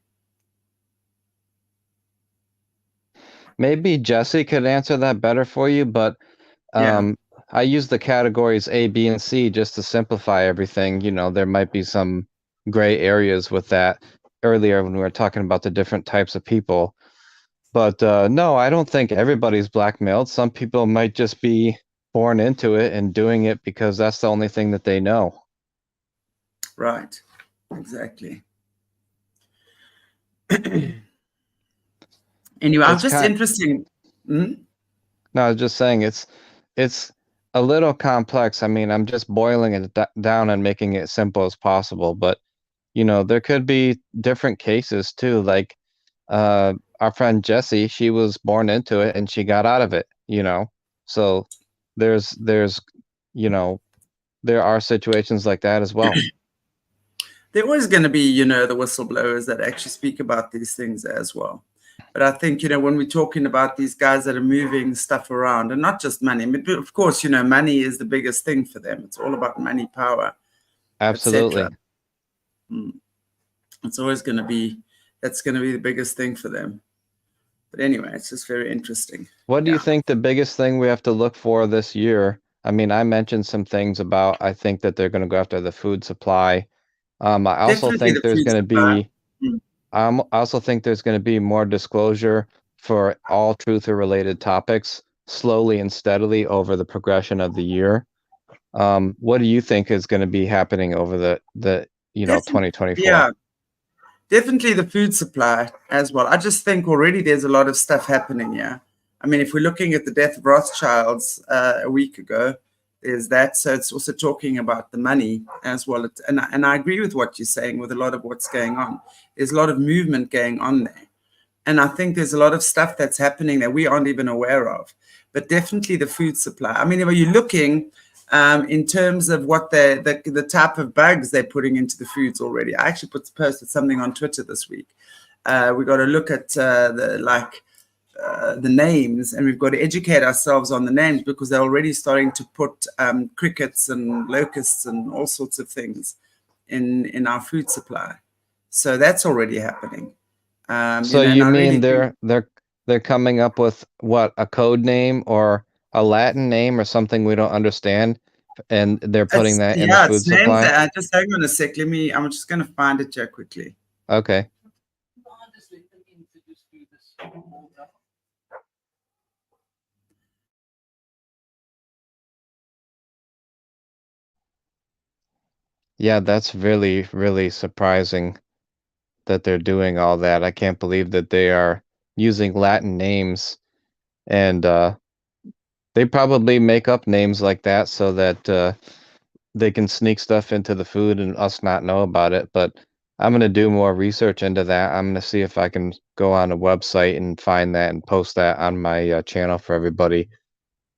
Maybe Jesse could answer that better for you, but I use the categories A, B, and C just to simplify everything. There might be some gray areas with that earlier when we were talking about the different types of people. But no, I don't think everybody's blackmailed. Some people might just be born into it and doing it because that's the only thing that they know. Right. Exactly. Anyway, I'm just interested. No, I was just saying it's a little complex. I mean, I'm just boiling it down and making it simple as possible. But there could be different cases too. Like our friend Jessie, she was born into it and she got out of it. So there are situations like that as well. There always going to be, the whistleblowers that actually speak about these things as well. But I think, when we're talking about these guys that are moving stuff around, and not just money, but of course, money is the biggest thing for them. It's all about money, power, Absolutely. etc. It's always going to be, that's going to be the biggest thing for them. But anyway, it's just very interesting. What do you think the biggest thing we have to look for this year? I mean, I mentioned some things about, I think that they're going to go after the food supply. I also Definitely think the there's food going to supply. be, I also think there's going to be more disclosure for all truth or related topics slowly and steadily over the progression of the year. What do you think is going to be happening over the 2024? Yeah, definitely the food supply as well. I just think already there's a lot of stuff happening here. I mean, if we're looking at the death of Rothschilds a week ago, there's that. So it's also talking about the money as well. And I agree with what you're saying with a lot of what's going on. There's a lot of movement going on there. And I think there's a lot of stuff that's happening that we aren't even aware of. But definitely the food supply. I mean, if you're looking in terms of what the type of bugs they're putting into the foods already. I actually posted something on Twitter this week. We got to look at the names, and we've got to educate ourselves on the names, because they're already starting to put crickets and locusts and all sorts of things in our food supply. So that's already happening. So you mean they're coming up with what, a code name or a Latin name or something we don't understand, and they're putting that in the food supply? Just hang on a sec. I'm just going to find it here quickly. Okay. Yeah, that's really, really surprising that they're doing all that. I can't believe that they are using Latin names, and they probably make up names like that so that they can sneak stuff into the food and us not know about it. But I'm going to do more research into that. I'm going to see if I can go on a website and find that and post that on my channel for everybody.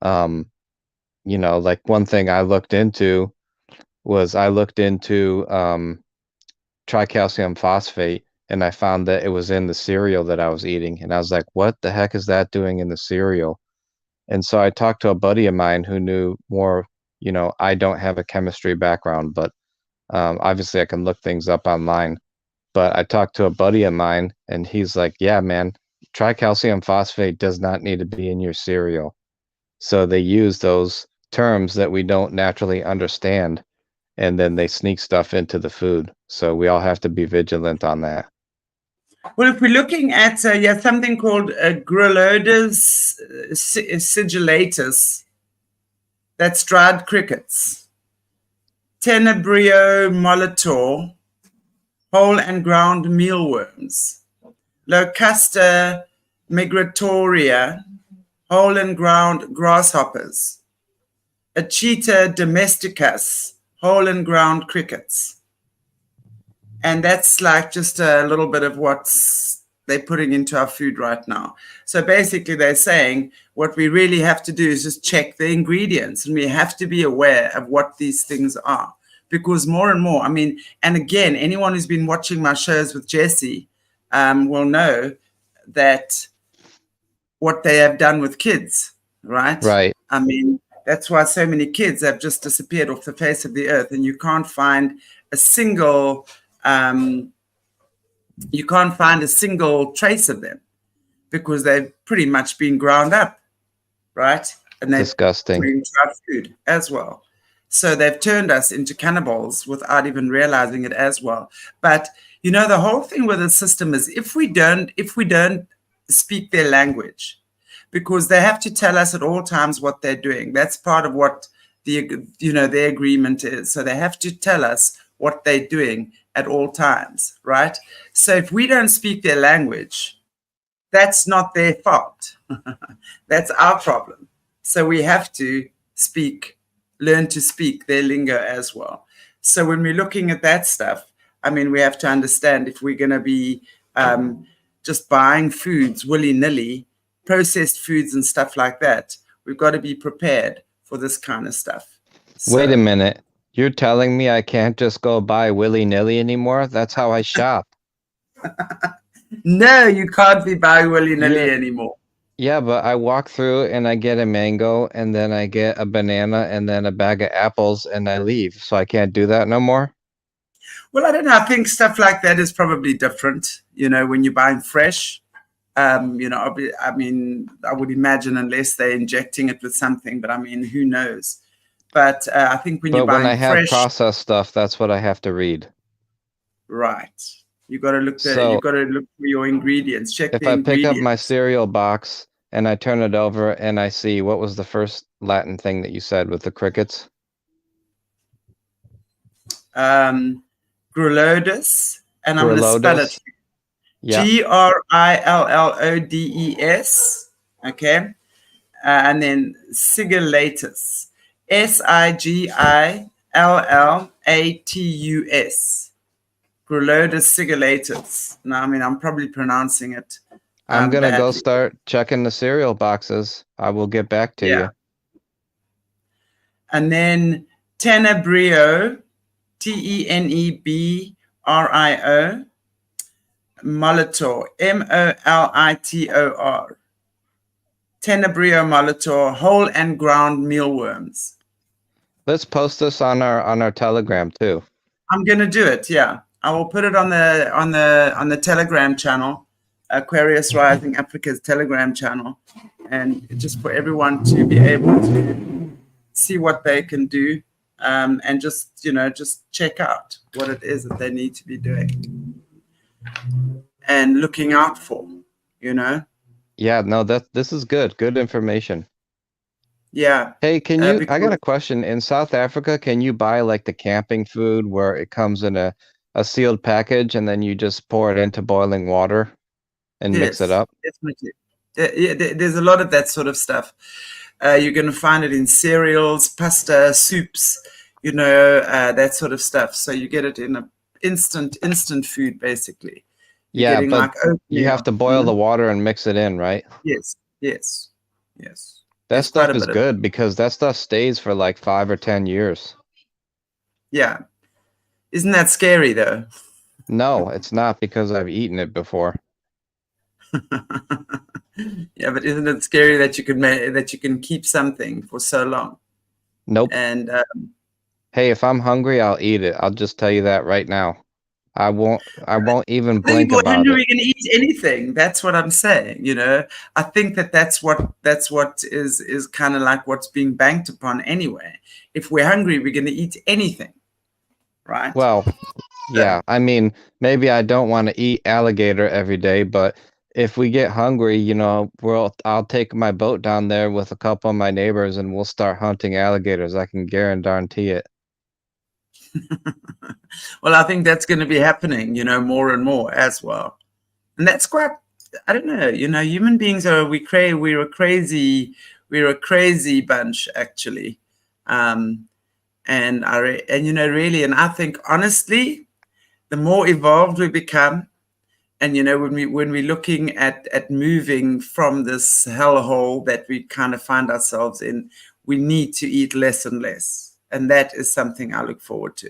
Like one thing I looked into was tricalcium phosphate, and I found that it was in the cereal that I was eating. And I was like, what the heck is that doing in the cereal? And so I talked to a buddy of mine who knew more. I don't have a chemistry background, but obviously I can look things up online. But I talked to a buddy of mine, and he's like, yeah, man, tricalcium phosphate does not need to be in your cereal. So they use those terms that we don't naturally understand, and then they sneak stuff into the food. So we all have to be vigilant on that. Well, if we're looking at something called Gryllodes sigillatus, that's dried crickets. Tenebrio molitor, whole and ground mealworms. Locusta migratoria, whole and ground grasshoppers. Acheta domesticus, whole and ground crickets. And that's like just a little bit of what's they're putting into our food right now. So basically they're saying what we really have to do is just check the ingredients, and we have to be aware of what these things are, because more and more, I mean, and again, anyone who's been watching my shows with Jesse will know that what they have done with kids, right? Right. I mean, that's why so many kids have just disappeared off the face of the earth, and you can't find a single trace of them, because they've pretty much been ground up, right? And they've disgusting. put into our food as well. So they've turned us into cannibals without even realizing it as well. But the whole thing with the system is if we don't speak their language, because they have to tell us at all times what they're doing. That's part of what their agreement is. So they have to tell us what they're doing at all times, right? So if we don't speak their language, that's not their fault. That's our problem. So we have to learn to speak their lingo as well. So when we're looking at that stuff, I mean, we have to understand if we're going to be just buying foods willy-nilly, processed foods and stuff like that, we've got to be prepared for this kind of stuff. Wait a minute. You're telling me I can't just go buy willy-nilly anymore? That's how I shop. No, you can't be buying willy-nilly You're anymore. Yeah, but I walk through and I get a mango and then I get a banana and then a bag of apples and I leave. So I can't do that no more. Well, I don't know. I think stuff like that is probably different. You know, when you're buying fresh, you know, I mean, I would imagine unless they're injecting it with something, but I mean, who knows? But I think when you're But when I buying have fresh, processed stuff, that's what I have to read. right? You So got to look for your ingredients. Check if the I pick up my ingredients. cereal box and I turn it over and I see what was the first Latin thing that you said with the crickets? Um, Grillodus, and I'm going to spell it. Grillodes. Yeah, Grilloddes. Okay, and then Sigillatus. Sigillatus. Grillodus sigillatus. Now, I mean, I'm probably pronouncing it I'm gonna go badly. start checking the cereal boxes. I will get back to Yeah. you. And then Tenebrio, Tenebrio, Molitor, Molitor. Tenebrio Molitor, whole and ground mealworms. Let's post this on our Telegram too. I'm gonna do it. Yeah, I will put it on the Telegram channel, Aquarius Rising Africa's Telegram channel, and just for everyone to be able to see what they can do, and just just check out what it is that they need to be doing and looking out for. You know. Yeah, no, this is good. Good information. Yeah. Hey, I got Because a question. In South Africa, can you buy like the camping food where it comes in a sealed package and then you just pour it into boiling water and mix it yes, up? definitely. Yeah, there's a lot of that sort of stuff. You're going to find it in cereals, pasta, soups, that sort of stuff. So you get it in a instant food, basically. You're Yeah, getting but like you have oatmeal. to boil the water and mix it in, right? Yes, yes, yes. That There's quite stuff a is bit of it. good because that stuff stays for like 5 or 10 years. Yeah. Isn't that scary though? No, it's not because I've eaten it before. Yeah, but isn't it scary that that you can keep something for so long? Nope. And Hey, if I'm hungry, I'll eat it. I'll just tell you that right now. I won't even I think blink if we're about hungry, it. we can eat anything. That's what I'm saying. I think that's what is kind of like what's being banked upon anyway. If we're hungry, we're going to eat anything, right? Well, So, yeah, I mean, maybe I don't want to eat alligator every day, but if we get hungry, I'll take my boat down there with a couple of my neighbors and we'll start hunting alligators. I can guarantee it. well, I think that's going to be happening, more and more as well. And that's quite. I don't know. Human beings we're a crazy bunch actually. Um, and really, and I think honestly, the more evolved we become, and when we're looking at moving from this hellhole that we kind of find ourselves in, we need to eat less and less, and that is something I look forward to.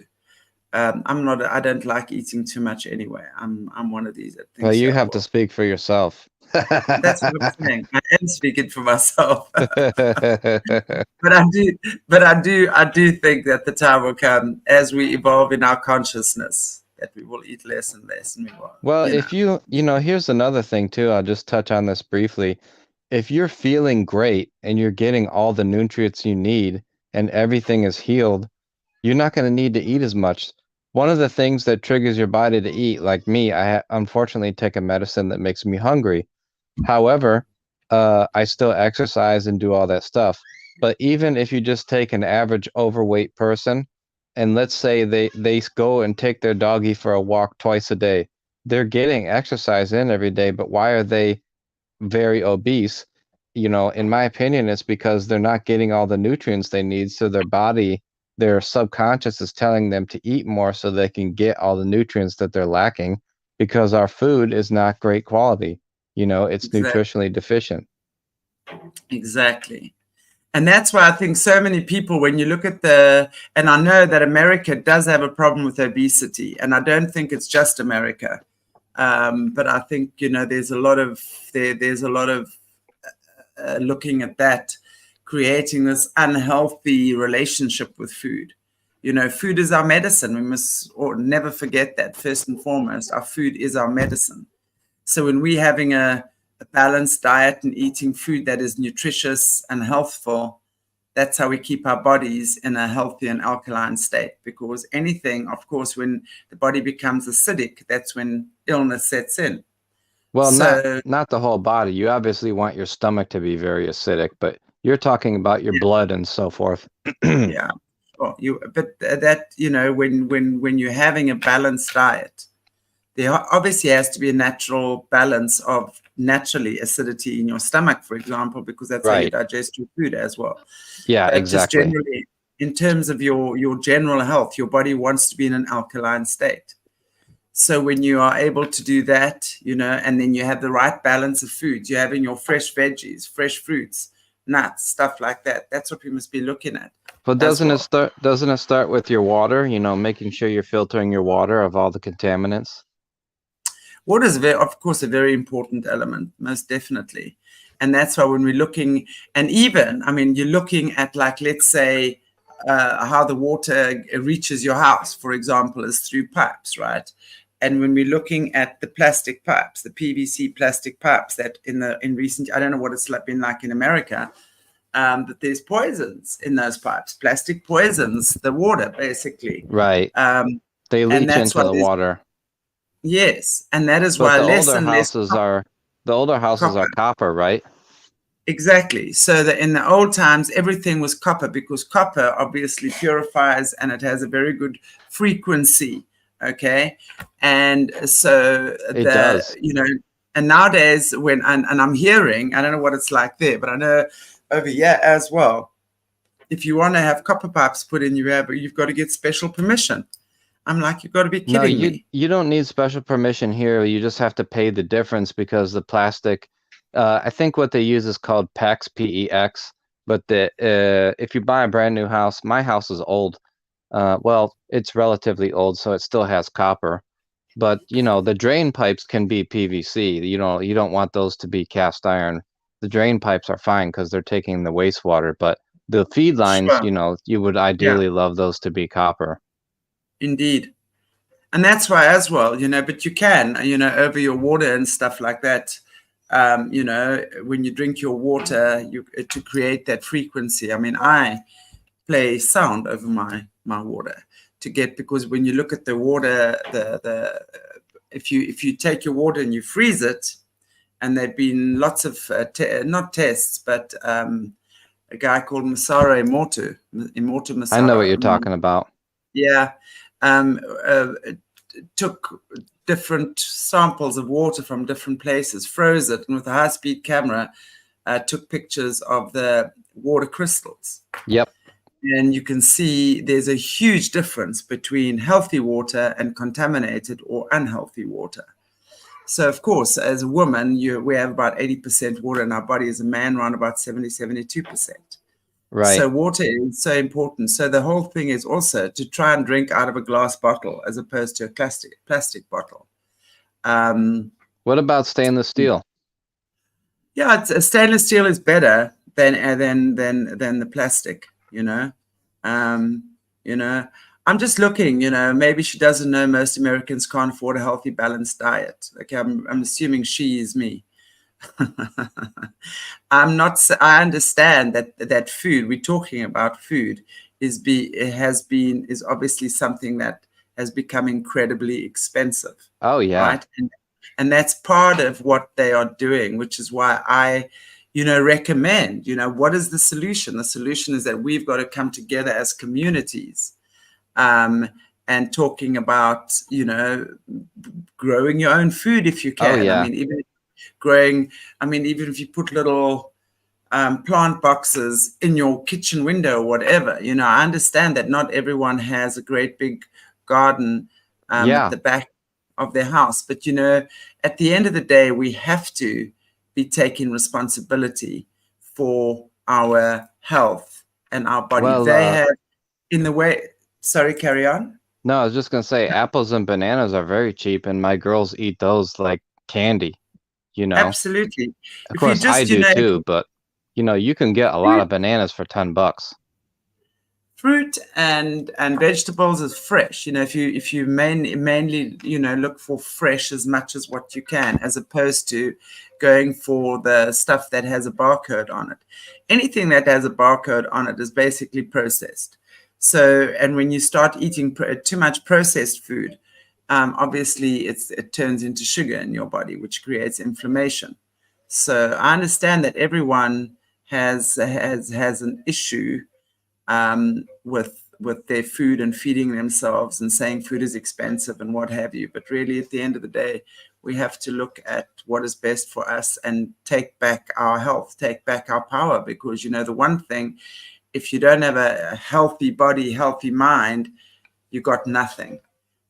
I don't like eating too much anyway. I'm one of these that Well, thinks, you yeah, have to well, speak for yourself. that's what I'm saying. I am speaking for myself. But I do think that the time will come as we evolve in our consciousness that we will eat less and less, and we will, Well, if here's another thing too, I'll just touch on this briefly. If you're feeling great and you're getting all the nutrients you need and everything is healed, you're not going to need to eat as much. One of the things that triggers your body to eat, like me, unfortunately take a medicine that makes me hungry. However, I still exercise and do all that stuff. But even if you just take an average overweight person, and let's say they go and take their doggy for a walk twice a day, they're getting exercise in every day. But why are they very obese? In my opinion, it's because they're not getting all the nutrients they need. So their subconscious is telling them to eat more so they can get all the nutrients that they're lacking because our food is not great quality. It's exactly, nutritionally deficient. exactly. And that's why I think so many people, when you look at and I know that America does have a problem with obesity, and I don't think it's just America. But I think, you know, there's a lot of looking at that, creating this unhealthy relationship with food. You know, food is our medicine. We must never forget that. First and foremost, our food is our medicine. So when we're having a balanced diet and eating food that is nutritious and healthful, that's how we keep our bodies in a healthy and alkaline state. Because anything, of course, when the body becomes acidic, that's when illness sets in. Well, So, not the whole body. You obviously want your stomach to be very acidic, but you're talking about your blood and so forth. yeah. Well, but that, you know, when you're having a balanced diet, there obviously has to be a natural balance of naturally acidity in your stomach, for example, because that's how you digest your food as well. Yeah, But exactly. just generally, in terms of your general health, your body wants to be in an alkaline state. So when you are able to do that, you know, and then you have the right balance of foods, you're having your fresh veggies, fresh fruits, nuts, stuff like that. That's what we must be looking at. But doesn't it start with your water, you know, making sure you're filtering your water of all the contaminants? Water is, of course, a very important element, most definitely. And that's why when we're looking, and even, I mean, you're looking at, like, let's say, how the water reaches your house, for example, is through pipes, right? And when we're looking at the plastic pipes, the PVC plastic pipes that in recent, I don't know what it's been like in America, but there's poisons in those pipes, plastic poisons, the water, basically. Right. They leach into the water. Yes, and that is but why the less older and houses less are the older houses are copper, right? Exactly. So that in the old times, everything was copper, because copper obviously purifies and it has a very good frequency. Okay. And so It does. you know, and nowadays when, and I'm hearing, I don't know what it's like there, but I know over here as well, if you want to have copper pipes put in, you've got to get special permission. I'm like, you've got to be kidding me. You don't need special permission here. You just have to pay the difference because the plastic, I think what they use is called PEX, P-E-X. But if you buy a brand new house, my house is old. Well, it's relatively old, so it still has copper. But you know, the drain pipes can be PVC. You don't want those to be cast iron. The drain pipes are fine because they're taking the wastewater. But the feed lines, Sure. you know, you would ideally love those to be copper. Indeed. And that's why as well, you know, but you can, you know, over your water and stuff like that, you know, when you drink your water, to create that frequency. I mean, I play sound over my water to get, because when you look at the water, if you take your water and you freeze it, and there've been lots of not tests, but a guy called Masara Emoto Masara. I know what you're talking about. Yeah. Took different samples of water from different places, froze it, and with a high-speed camera, took pictures of the water crystals. Yep. And you can see there's a huge difference between healthy water and contaminated or unhealthy water. So, of course, as a woman, we have about 80% water in our body. As a man, around about 72%. Right. So water is so important. So the whole thing is also to try and drink out of a glass bottle as opposed to a plastic bottle. What about stainless steel? Yeah, stainless steel is better than the plastic. You know, you know. I'm just looking. You know, maybe she doesn't know most Americans can't afford a healthy, balanced diet. Okay, I'm assuming she is me. I understand that food, we're talking about food, is obviously something that has become incredibly expensive. Oh yeah. Right. And that's part of what they are doing, which is why I, you know, recommend, you know, what is the solution? The solution is that we've got to come together as communities, and talking about, you know, growing your own food if you can. Oh, yeah. I mean, even if you put little plant boxes in your kitchen window or whatever, you know, I understand that not everyone has a great big garden at the back of their house. But, you know, at the end of the day, we have to be taking responsibility for our health and our body. Well, they have, in the way, sorry, carry on. No, I was just gonna say apples and bananas are very cheap, and my girls eat those like candy, you know. Absolutely. Of If you course, I just, do too, but you can get a lot fruit, of bananas for $10. fruit and vegetables is fresh. If you mainly look for fresh as much as what you can, as opposed to going for the stuff that has a barcode on it. Anything that has a barcode on it is basically processed. So, and when you start eating too much processed food, obviously it turns into sugar in your body, which creates inflammation. So I understand that everyone has an issue with their food and feeding themselves and saying food is expensive and what have you. But really, at the end of the day, we have to look at what is best for us and take back our health, take back our power. Because the one thing, if you don't have a healthy body, healthy mind, you got nothing.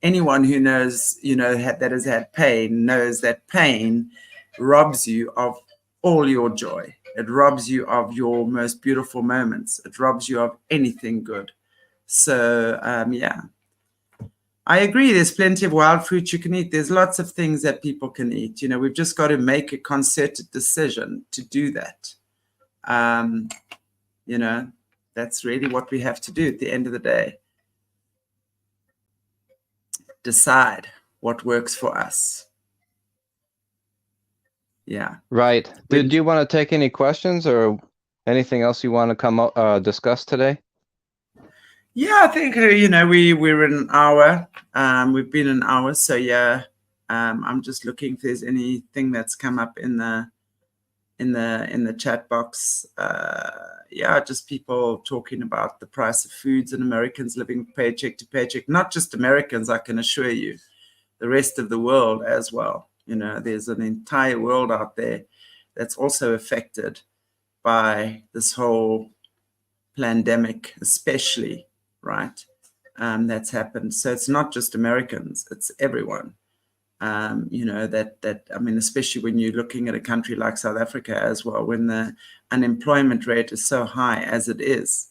Anyone who knows, that has had pain knows that pain robs you of all your joy. It robs you of your most beautiful moments. It robs you of anything good. So, yeah, I agree. There's plenty of wild fruit you can eat. There's lots of things that people can eat. We've just got to make a concerted decision to do that. Um, that's really what we have to do at the end of the day. Decide what works for us. Yeah. Right. Did you want to take any questions or anything else you want to come up discuss today? Yeah, I think we're in an hour. We've been an hour, so yeah. I'm just looking if there's anything that's come up in the chat box. Yeah, just people talking about the price of foods and Americans living paycheck to paycheck. Not just Americans, I can assure you, the rest of the world as well. There's an entire world out there that's also affected by this whole pandemic, especially, right? That's happened. So it's not just Americans, it's everyone. Especially when you're looking at a country like South Africa as well, when the unemployment rate is so high as it is,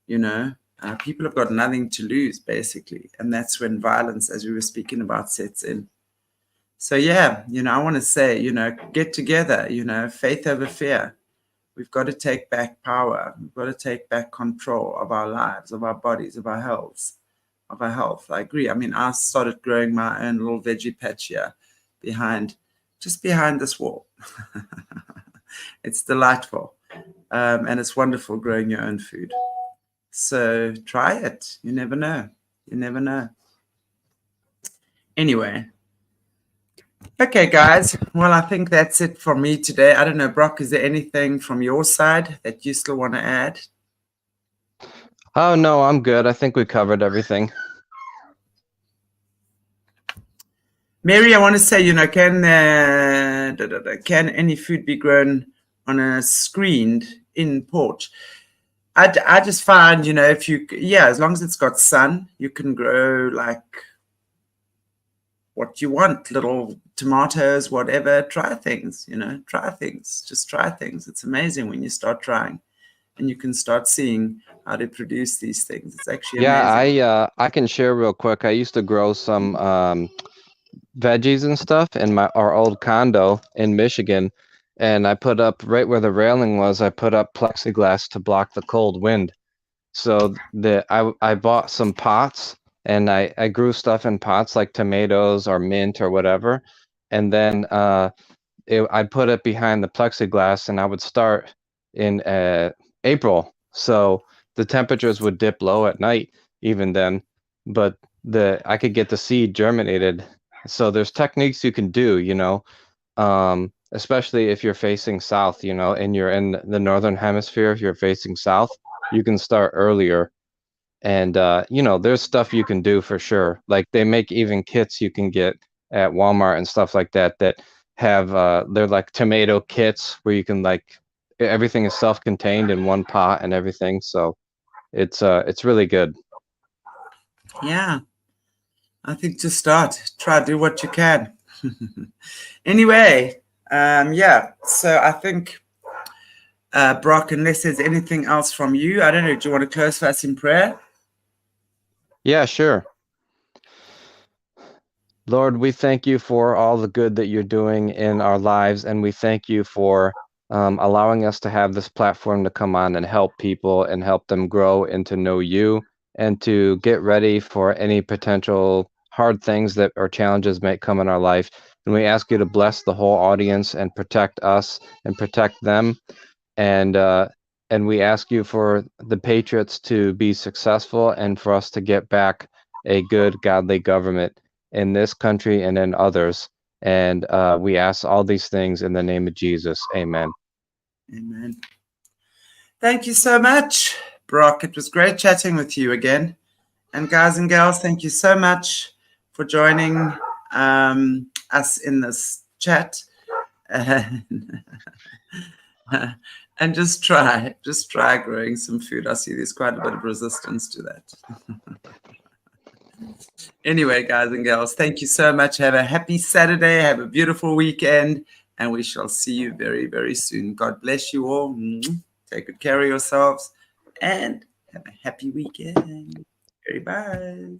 people have got nothing to lose, basically. And that's when violence, as we were speaking about, sets in. So, yeah, I want to say, get together, faith over fear. We've got to take back power. We've got to take back control of our lives, of our bodies, of our health. I agree. I started growing my own little veggie patch here just behind this wall. It's delightful. And it's wonderful growing your own food. So try it. You never know. You never know. Anyway. Okay, guys. Well, I think that's it for me today. I don't know, Brock, is there anything from your side that you still want to add? Oh, no, I'm good. I think we covered everything. Mary, I want to say, can any food be grown on a screened in porch? I just find, as long as it's got sun, you can grow like what you want, little tomatoes, whatever. Try things, just try things. It's amazing when you start trying and you can start seeing how to produce these things. It's actually amazing. Yeah, I can share real quick. I used to grow some veggies and stuff in our old condo in Michigan, and I put up right where the railing was, I put up plexiglass to block the cold wind. So I bought some pots and I grew stuff in pots like tomatoes or mint or whatever, and then I put it behind the plexiglass, and I would start in April, so the temperatures would dip low at night even then, but I could get the seed germinated. So there's techniques you can do, especially if you're facing south, and you're in the northern hemisphere. If you're facing south, you can start earlier. And there's stuff you can do for sure. Like they make even kits you can get at Walmart and stuff like that have they're like tomato kits where you can everything is self-contained in one pot and everything. So it's really good. Yeah, I think just try do what you can. Anyway, yeah, so I think Brock, unless there's anything else from you, I don't know, do you want to close for us in prayer? Yeah, sure. Lord, we thank you for all the good that you're doing in our lives, and we thank you for allowing us to have this platform to come on and help people and help them grow and to know you and to get ready for any potential hard things that or challenges might come in our life. And we ask you to bless the whole audience and protect us and protect them. And we ask you for the patriots to be successful and for us to get back a good, godly government in this country and in others. And we ask all these things in the name of Jesus. Amen. Amen. Thank you so much, Brock. It was great chatting with you again. And guys and gals, thank you so much for joining us in this chat. And just try growing some food. I see there's quite a bit of resistance to that. Anyway, guys and gals, thank you so much. Have a happy Saturday. Have a beautiful weekend. And we shall see you very, very soon. God bless you all. Take good care of yourselves. And have a happy weekend. Very bye.